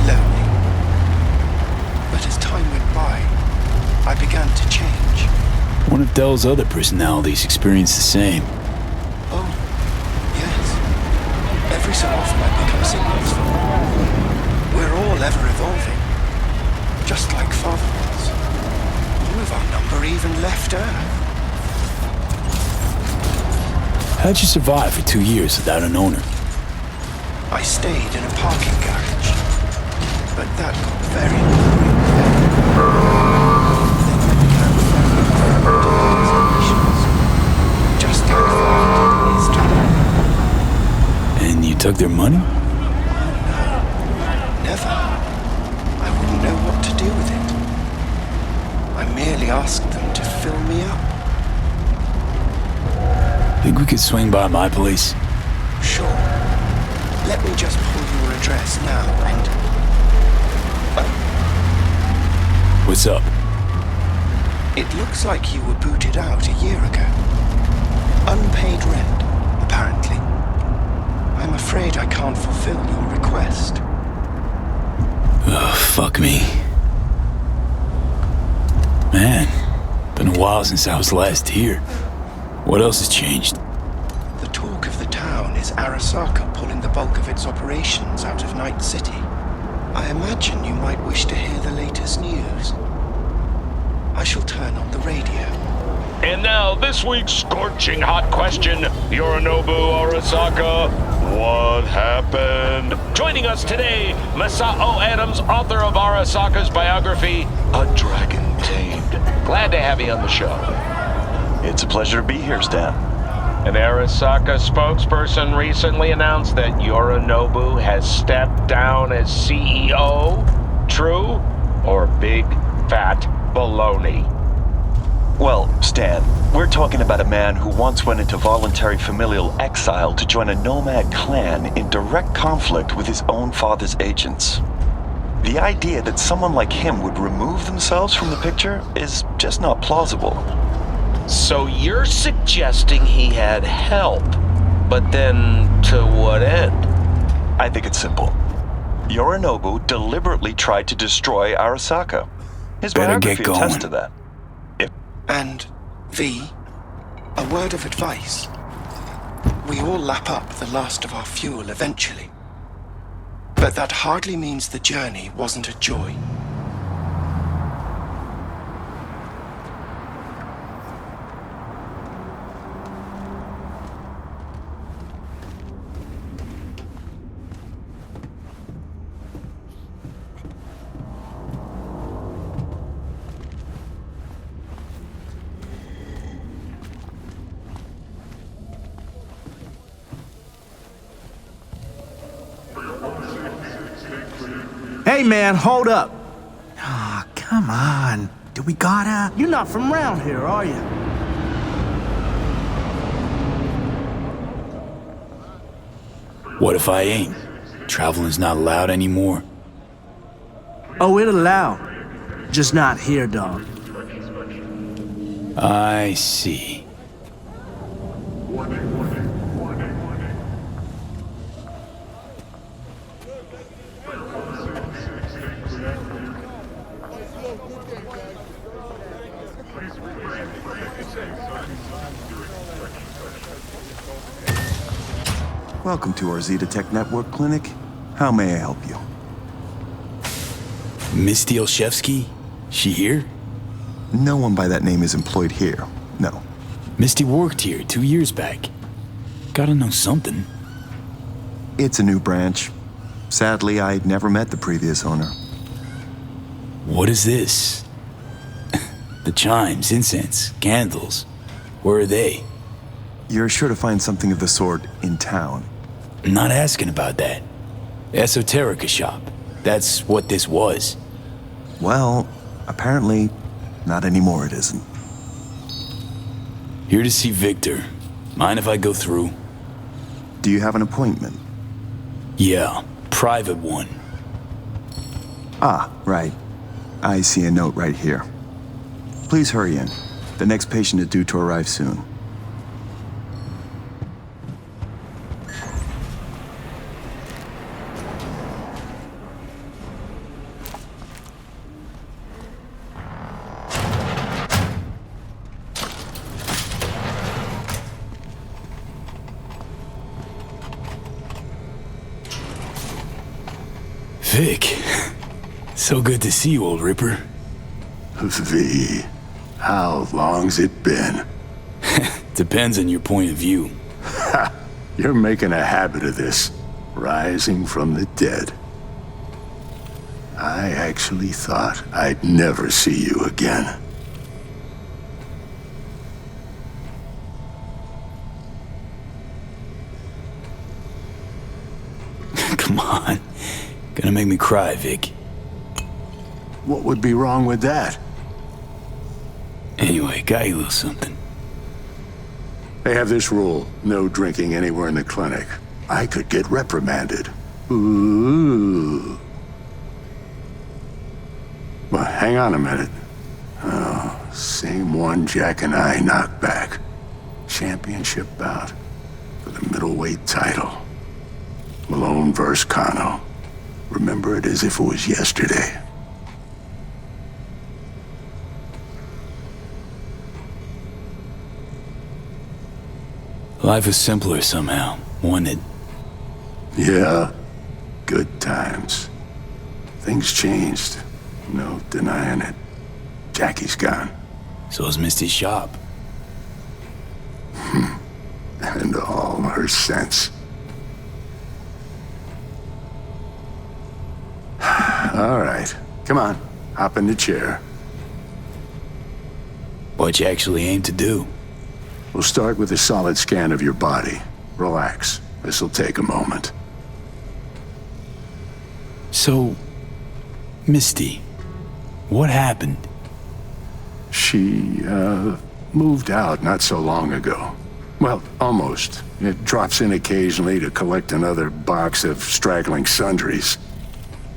lonely. But as time went by, I began to change. One of Dell's other personalities experienced the same. Oh, yes. Every so often I pick up signals from them. We're all ever evolving. Just like Father was. One of our number even left Earth. How'd you survive for 2 years without an owner? I stayed in a parking garage, but that got very boring. Just like that is today. And you took their money? Oh no, never. I wouldn't know what to do with it. I merely asked them fill me up? Think we could swing by my place? Sure. Let me just pull your address now and... What's up? It looks like you were booted out a year ago. Unpaid rent, apparently. I'm afraid I can't fulfill your request. Oh, fuck me. Man, been a while since I was last here. What else has changed? The talk of the town is Arasaka pulling the bulk of its operations out of Night City. I imagine you might wish to hear the latest news. I shall turn on the radio. And now, this week's scorching hot question, Yorinobu Arasaka, what happened? Joining us today, Masao Adams, author of Arasaka's biography, A Dragon Tamed. Glad to have you on the show. It's a pleasure to be here, Stan. An Arasaka spokesperson recently announced that Yorinobu has stepped down as CEO. True or big, fat baloney? Well, Stan, we're talking about a man who once went into voluntary familial exile to join a nomad clan in direct conflict with his own father's agents. The idea that someone like him would remove themselves from the picture is just not plausible. So you're suggesting he had help, but then to what end? I think it's simple. Yorinobu deliberately tried to destroy Arasaka. His biography attests to that. And, V, a word of advice. We all lap up the last of our fuel eventually. But that hardly means the journey wasn't a joy. Hey man, hold up. Ah, come on. Do we gotta? You're not from around here, are you? What if I ain't? Traveling's not allowed anymore. Oh, it allowed. Just not here, dog. I see. Welcome to our Zetatech Network Clinic. How may I help you? Miss Dielshevsky? She here? No one by that name is employed here, no. Misty worked here 2 years back. Gotta know something. It's a new branch. Sadly, I never met the previous owner. What is this? The chimes, incense, candles. Where are they? You're sure to find something of the sort in town. I'm not asking about that. Esoterica shop. That's what this was. Well, apparently, not anymore it isn't. Here to see Victor. Mind if I go through? Do you have an appointment? Yeah, private one. Ah, right. I see a note right here. Please hurry in. The next patient is due to arrive soon. Vic, so good to see you, old Ripper. V, how long's it been? Depends on your point of view. Ha! You're making a habit of this, rising from the dead. I actually thought I'd never see you again. Come on. Gonna make me cry, Vic. What would be wrong with that? Anyway, got you a little something. They have this rule, no drinking anywhere in the clinic. I could get reprimanded. Ooh. Well, hang on a minute. Oh, same one Jack and I knocked back. Championship bout for the middleweight title. Malone versus Kano. Remember it as if it was yesterday. Life was simpler somehow, wasn't it? Yeah, good times. Things changed. No denying it. Jackie's gone. So is Misty's shop. And all her sense. All right, come on, hop in the chair. What you actually aim to do? We'll start with a solid scan of your body. Relax, this'll take a moment. So, Misty, what happened? She, moved out not so long ago. Well, almost. It drops in occasionally to collect another box of straggling sundries.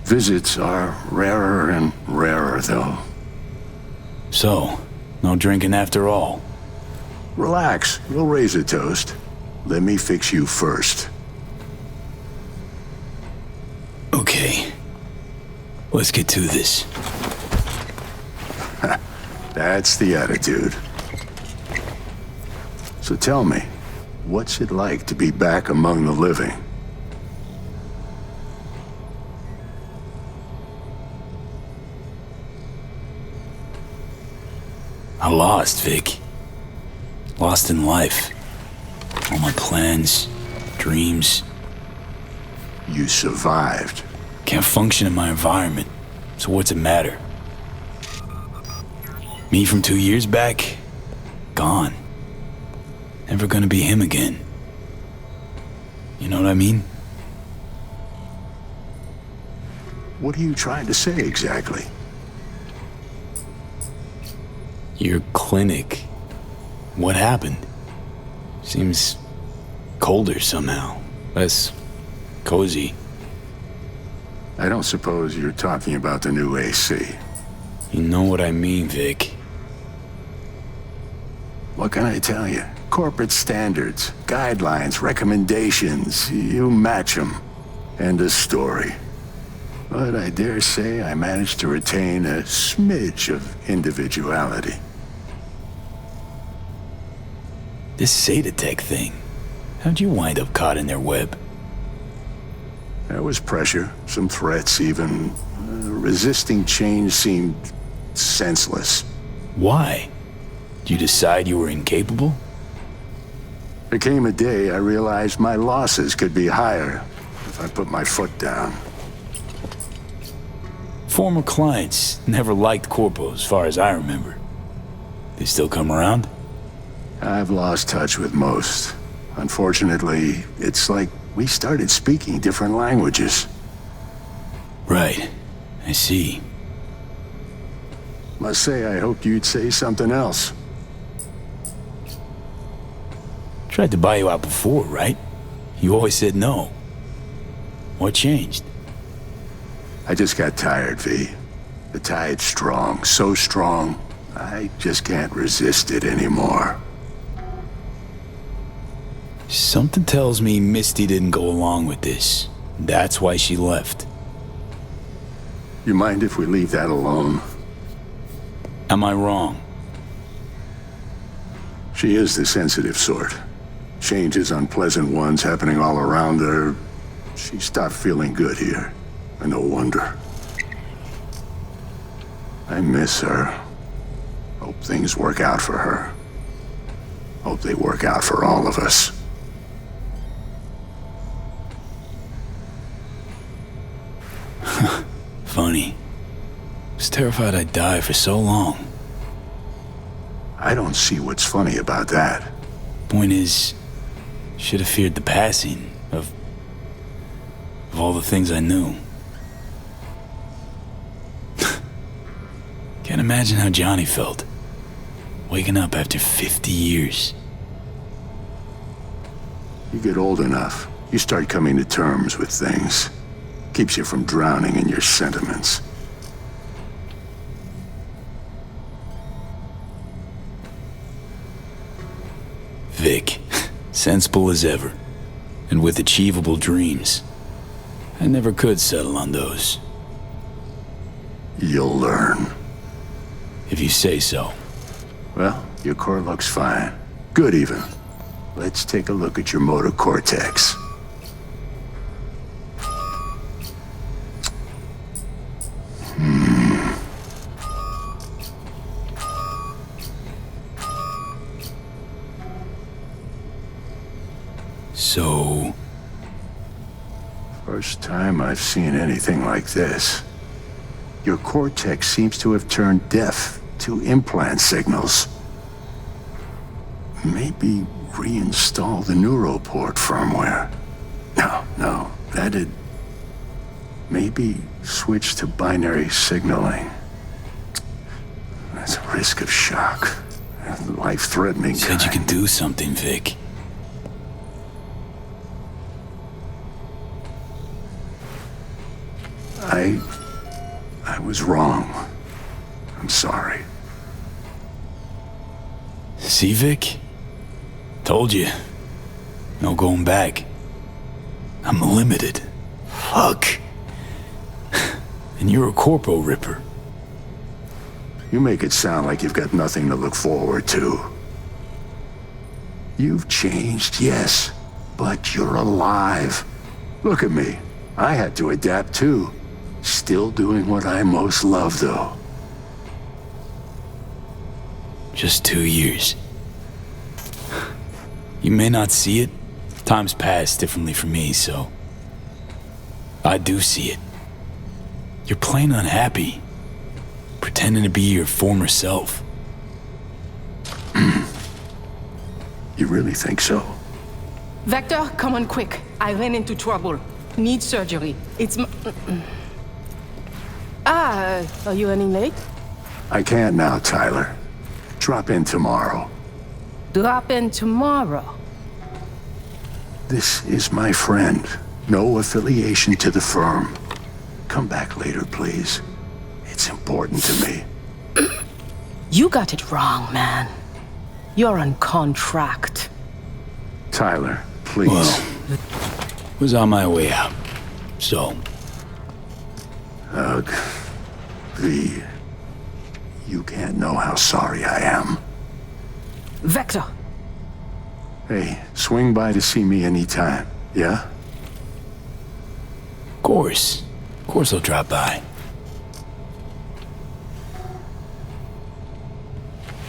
Visits are rarer and rarer, though. So, no drinking after all? Relax, we'll raise a toast. Let me fix you first. Okay. Let's get to this. That's the attitude. So tell me, what's it like to be back among the living? I lost, Vic. Lost in life. All my plans, dreams. You survived. Can't function in my environment, so what's it matter? Me from 2 years back? Gone. Never gonna be him again. You know what I mean? What are you trying to say exactly? Your clinic. What happened? Seems colder somehow. Less cozy. I don't suppose you're talking about the new AC. You know what I mean, Vic. What can I tell you? Corporate standards, guidelines, recommendations, you match them. End of story. But I dare say I managed to retain a smidge of individuality. This Zetatech thing. How'd you wind up caught in their web? There was pressure, some threats even. Resisting change seemed senseless. Why? Did you decide you were incapable? There came a day I realized my losses could be higher if I put my foot down. Former clients never liked Corpo as far as I remember. They still come around? I've lost touch with most. Unfortunately, it's like we started speaking different languages. Right. I see. Must say I hoped you'd say something else. Tried to buy you out before, right? You always said no. What changed? I just got tired, V. The tide's strong, so strong, I just can't resist it anymore. Something tells me Misty didn't go along with this. That's why she left. You mind if we leave that alone? Am I wrong? She is the sensitive sort. Changes, unpleasant ones happening all around her. She stopped feeling good here. And no wonder. I miss her. Hope things work out for her. Hope they work out for all of us. Funny. Was terrified I'd die for so long. I don't see what's funny about that. Point is, should have feared the passing of all the things I knew. Can't imagine how Johnny felt. Waking up after 50 years. You get old enough, you start coming to terms with things. Keeps you from drowning in your sentiments. Vic, sensible as ever, and with achievable dreams. I never could settle on those. You'll learn. If you say so. Well, your core looks fine. Good even. Let's take a look at your motor cortex. So... First time I've seen anything like this. Your cortex seems to have turned deaf to implant signals. Maybe reinstall the neuroport firmware. No, that'd... Maybe switch to binary signaling. That's a risk of shock. Life-threatening Said you could do something, Vic. I was wrong. I'm sorry. See, Vic? Told you. No going back. I'm limited. Fuck. And you're a corpo ripper. You make it sound like you've got nothing to look forward to. You've changed, yes, but you're alive. Look at me. I had to adapt too. Still doing what I most love, though. Just 2 years. You may not see it. Time's passed differently for me, so... I do see it. You're plain unhappy. Pretending to be your former self. You really think so? Vector, come on quick. I ran into trouble. Need surgery. It's are you running late? I can't now, Tyler. Drop in tomorrow. Drop in tomorrow. This is my friend. No affiliation to the firm. Come back later, please. It's important to me. You got it wrong, man. You're on contract. Tyler, please. Well, was on my way out. So... Ugh. V. You can't know how sorry I am. Vector! Hey, swing by to see me anytime, yeah? Of course I'll drop by.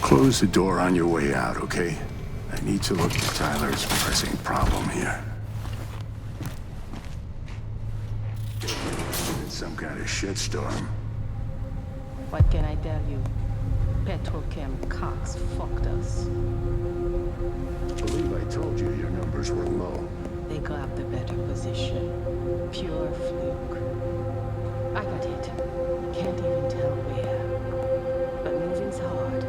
Close the door on your way out, okay? I need to look at Tyler's pressing problem here. It's some kind of shitstorm. What can I tell you? Petrochem Cox fucked us. I believe I told you your numbers were low. They grabbed a better position. Pure fluke. I got hit. Can't even tell where. But moving's hard.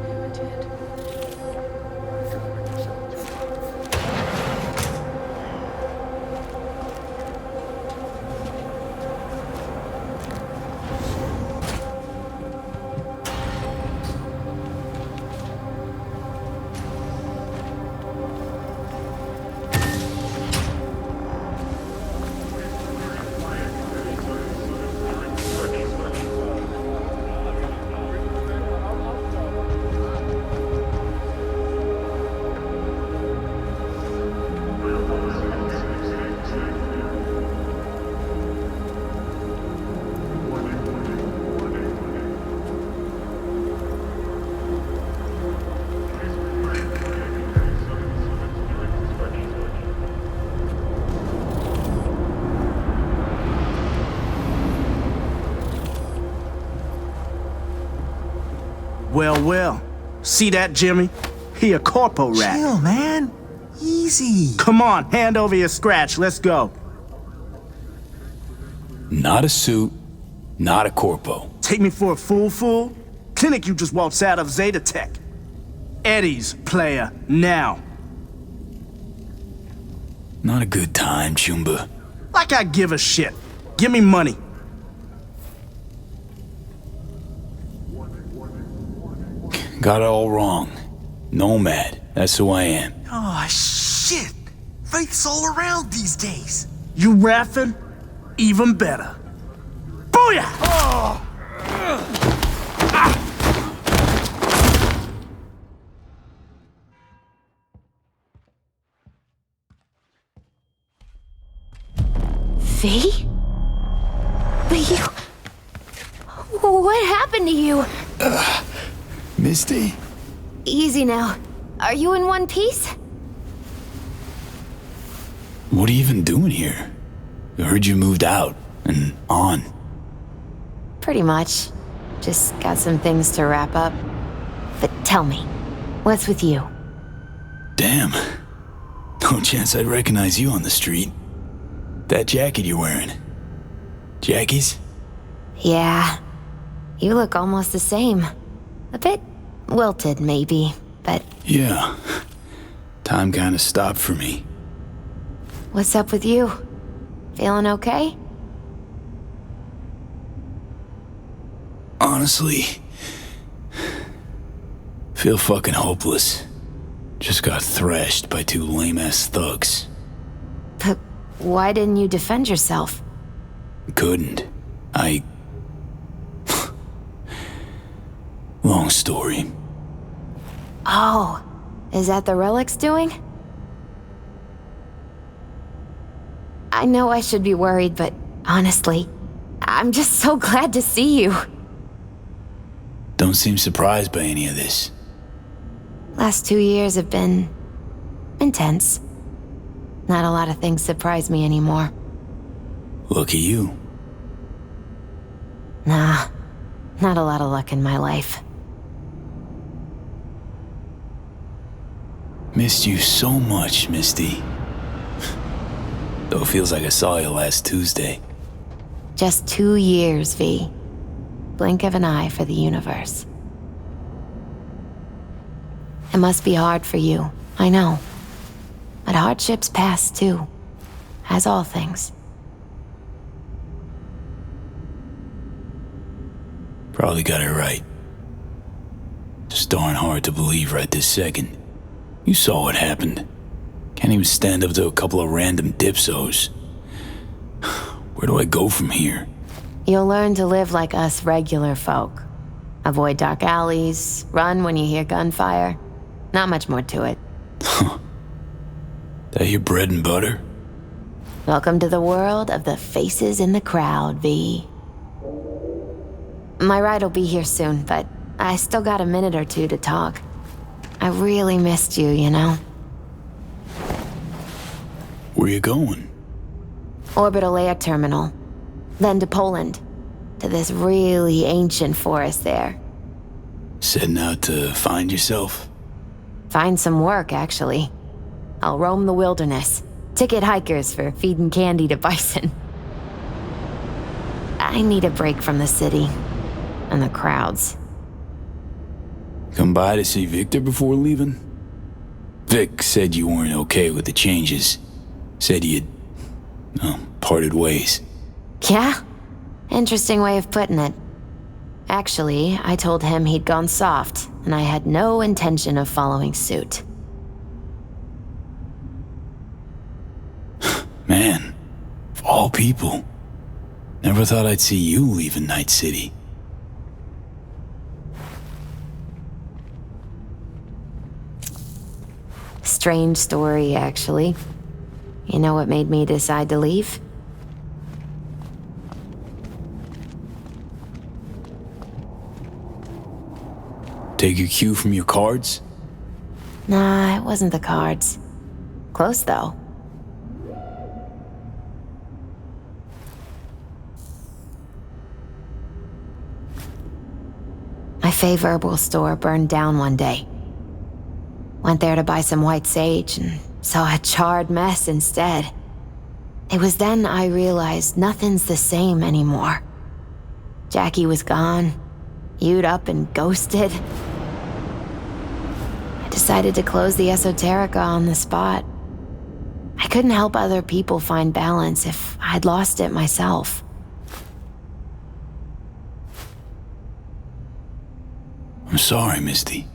Limited. Well. See that, Jimmy? He a corpo rat. Chill, man. Easy. Come on, hand over your scratch. Let's go. Not a suit, not a corpo. Take me for a fool? Clinic you just waltzed out of Zeta Tech. Eddie's, player, now. Not a good time, Chumba. Like I give a shit. Give me money. Got it all wrong. Nomad, that's who I am. Oh, shit. Faith's all around these days. You rapping? Even better. Booyah! Oh! V? But you... What happened to you? Misty? Easy now. Are you in one piece? What are you even doing here? I heard you moved out and on. Pretty much. Just got some things to wrap up. But tell me, what's with you? Damn. No chance I'd recognize you on the street. That jacket you're wearing. Jackie's? Yeah. You look almost the same. A bit wilted, maybe, but... Yeah. Time kinda stopped for me. What's up with you? Feeling okay? Honestly, feel fucking hopeless. Just got thrashed by two lame-ass thugs. But why didn't you defend yourself? Couldn't. Long story. Oh, is that the Relic's doing? I know I should be worried, but honestly, I'm just so glad to see you. Don't seem surprised by any of this. Last 2 years have been intense. Not a lot of things surprise me anymore. Lucky you. Nah, not a lot of luck in my life. Missed you so much, Misty. Though it feels like I saw you last Tuesday. Just 2 years, V. Blink of an eye for the universe. It must be hard for you, I know. But hardships pass too, as all things. Probably got it right. Just darn hard to believe right this second. You saw what happened. Can't even stand up to a couple of random dipsos. Where do I go from here? You'll learn to live like us regular folk. Avoid dark alleys, run when you hear gunfire. Not much more to it. That your bread and butter? Welcome to the world of the faces in the crowd, V. My ride will be here soon, but I still got a minute or two to talk. I really missed you, you know? Where you going? Orbital Air Terminal. Then to Poland. To this really ancient forest there. Setting out to find yourself? Find some work, actually. I'll roam the wilderness. Ticket hikers for feeding candy to bison. I need a break from the city. And the crowds. Come by to see Victor before leaving? Vic said you weren't okay with the changes. Said you'd, parted ways. Yeah? Interesting way of putting it. Actually, I told him he'd gone soft, and I had no intention of following suit. Man, of all people, never thought I'd see you leaving Night City. Strange story, actually. You know what made me decide to leave? Take your cue from your cards? Nah, it wasn't the cards. Close, though. My Fey Verbal store burned down one day. Went there to buy some white sage and saw a charred mess instead. It was then I realized nothing's the same anymore. Jackie was gone, you'd up and ghosted. decided to close the esoterica on the spot. I couldn't help other people find balance if I'd lost it myself. I'm sorry, Misty.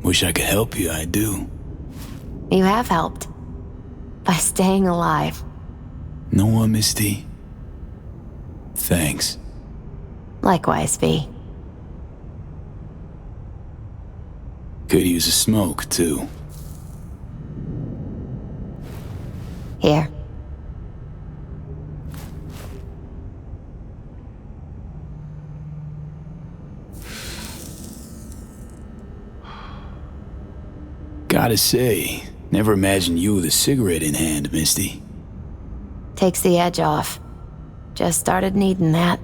Wish I could help you, I do. You have helped. By staying alive. Know what, Misty? Thanks. Likewise, V. Could use a smoke, too. Here. Gotta say, never imagined you with a cigarette in hand, Misty. Takes the edge off. Just started needing that.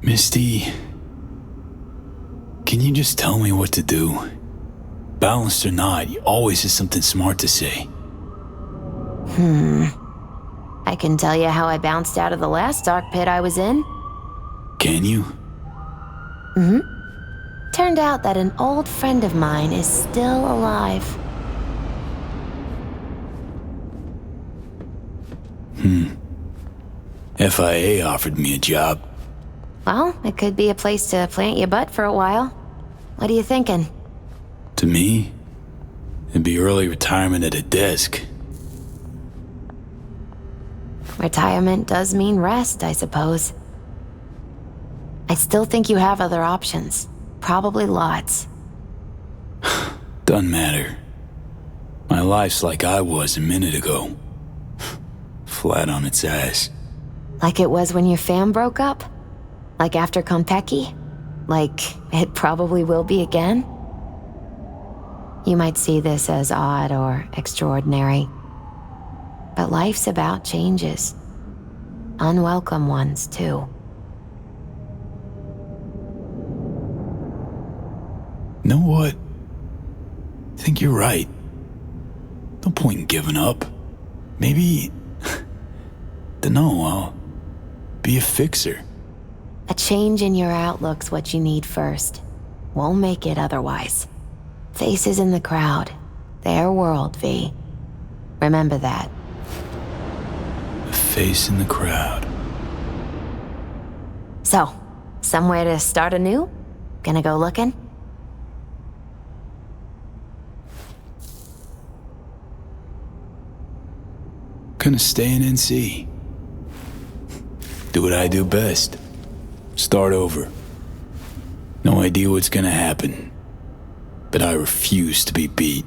Misty, can you just tell me what to do? Balanced or not, you always have something smart to say. I can tell you how I bounced out of the last dark pit I was in. Can you? Turned out that an old friend of mine is still alive. FIA offered me a job. Well, it could be a place to plant your butt for a while. What are you thinking? To me, it'd be early retirement at a desk. Retirement does mean rest, I suppose. I still think you have other options. Probably lots. Doesn't matter. My life's like I was a minute ago. Flat on its ass. Like it was when your fam broke up? Like after Konpeki? Like it probably will be again? You might see this as odd or extraordinary. But life's about changes. Unwelcome ones, too. Know what? I think you're right. No point in giving up. Maybe... dunno, I'll be a fixer. A change in your outlook's what you need first. Won't make it otherwise. Faces in the crowd. Their world, V. Remember that. A face in the crowd. So, somewhere to start anew? Gonna go looking? Gonna stay in NC. Do what I do best. Start over. No idea what's gonna happen. But I refuse to be beat.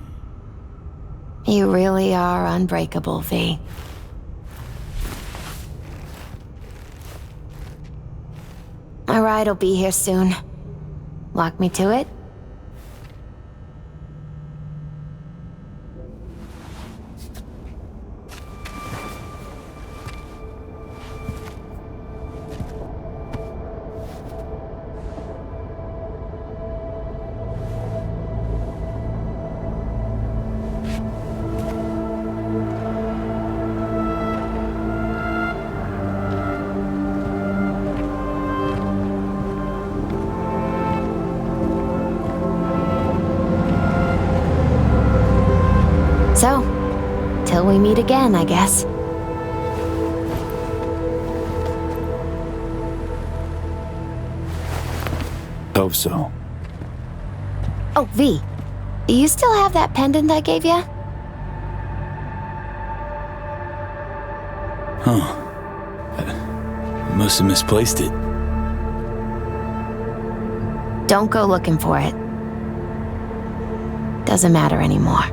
You really are unbreakable, V. My ride'll be here soon. Walk me to it? So, till we meet again, I guess. Hope so. Oh, V. Do you still have that pendant I gave you? Huh. I must have misplaced it. Don't go looking for it. Doesn't matter anymore.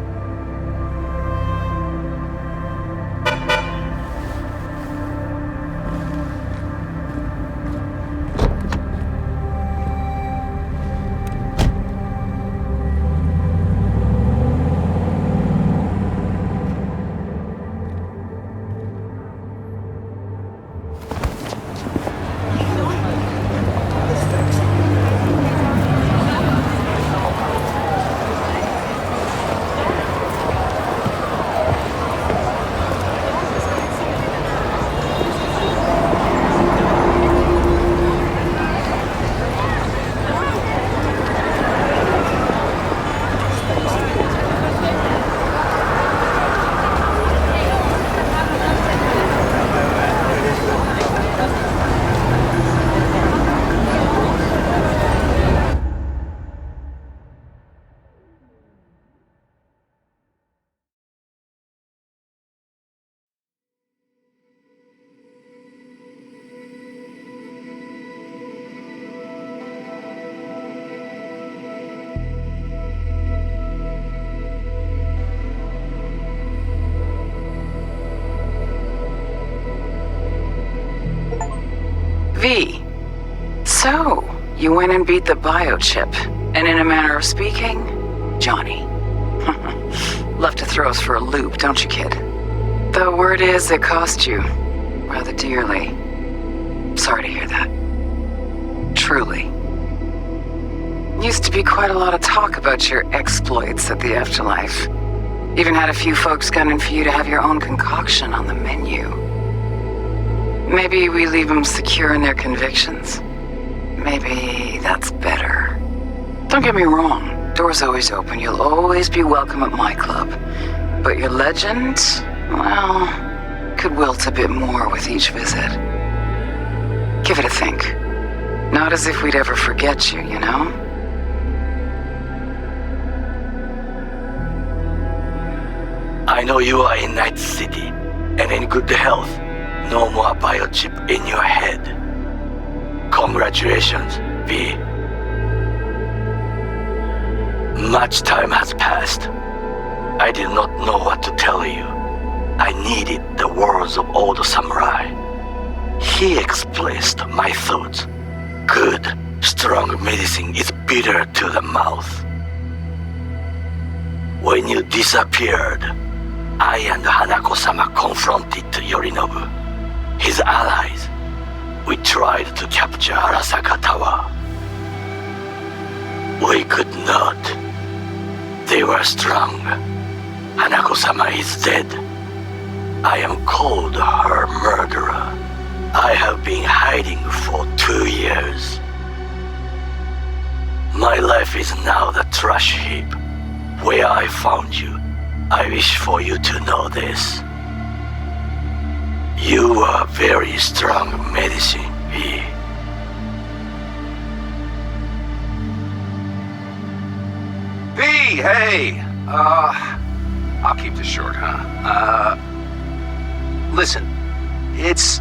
V. So, you went and beat the biochip. And in a manner of speaking, Johnny. Love to throw us for a loop, don't you, kid? The word is it cost you rather dearly. Sorry to hear that. Truly. Used to be quite a lot of talk about your exploits at the afterlife. Even had a few folks gunning for you to have your own concoction on the menu. Maybe we leave them secure in their convictions. Maybe that's better. Don't get me wrong, door's always open. You'll always be welcome at my club. But your legend, well, could wilt a bit more with each visit. Give it a think. Not as if we'd ever forget you, you know? I know you are in Night City and in good health. No more biochip in your head. Congratulations, V. Much time has passed. I did not know what to tell you. I needed the words of old samurai. He expressed my thoughts. Good, strong medicine is bitter to the mouth. When you disappeared, I and Hanako-sama confronted Yorinobu, his allies. We tried to capture Arasaka Tower. We could not. They were strong. Hanako-sama is dead. I am called her murderer. I have been hiding for 2 years. My life is now the trash heap where I found you. I wish for you to know this. You are very strong medicine, V. V, hey! I'll keep this short, huh? Listen, it's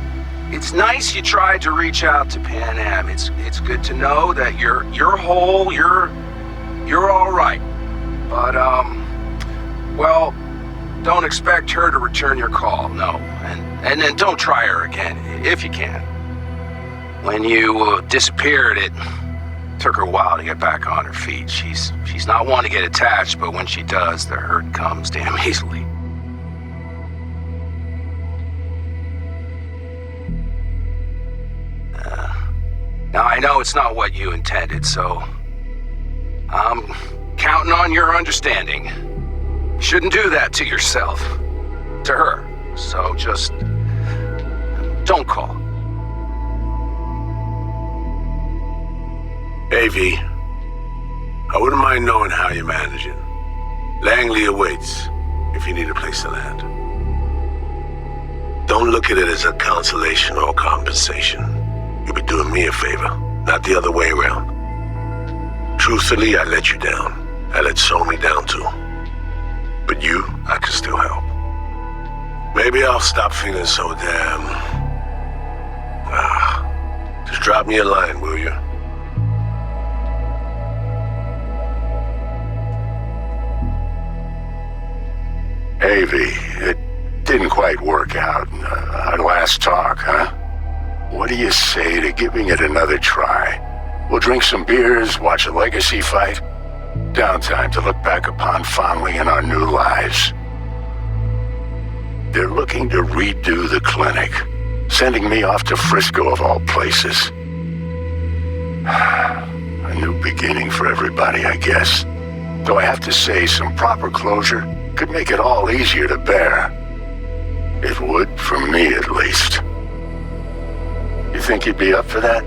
nice you tried to reach out to Pan Am. It's good to know that you're whole, you're all right. But, well, don't expect her to return your call, no. And then don't try her again, if you can. When you disappeared, it took her a while to get back on her feet. She's not one to get attached, but when she does, the hurt comes damn easily. Now, I know it's not what you intended, so I'm counting on your understanding. You shouldn't do that to yourself, to her. So just don't call. Hey, V. I wouldn't mind knowing how you're managing. Langley awaits if you need a place to land. Don't look at it as a consolation or compensation. You'll be doing me a favor, not the other way around. Truthfully, I let you down. I let Somi down too. But you, I can still help. Maybe I'll stop feeling so damn... just drop me a line, will you? Hey, V, it didn't quite work out. Our last talk, huh? What do you say to giving it another try? We'll drink some beers, watch a legacy fight. Downtime to look back upon fondly in our new lives. They're looking to redo the clinic, sending me off to Frisco of all places. A new beginning for everybody, I guess. Though I have to say, some proper closure could make it all easier to bear. It would, for me at least. You think you'd be up for that?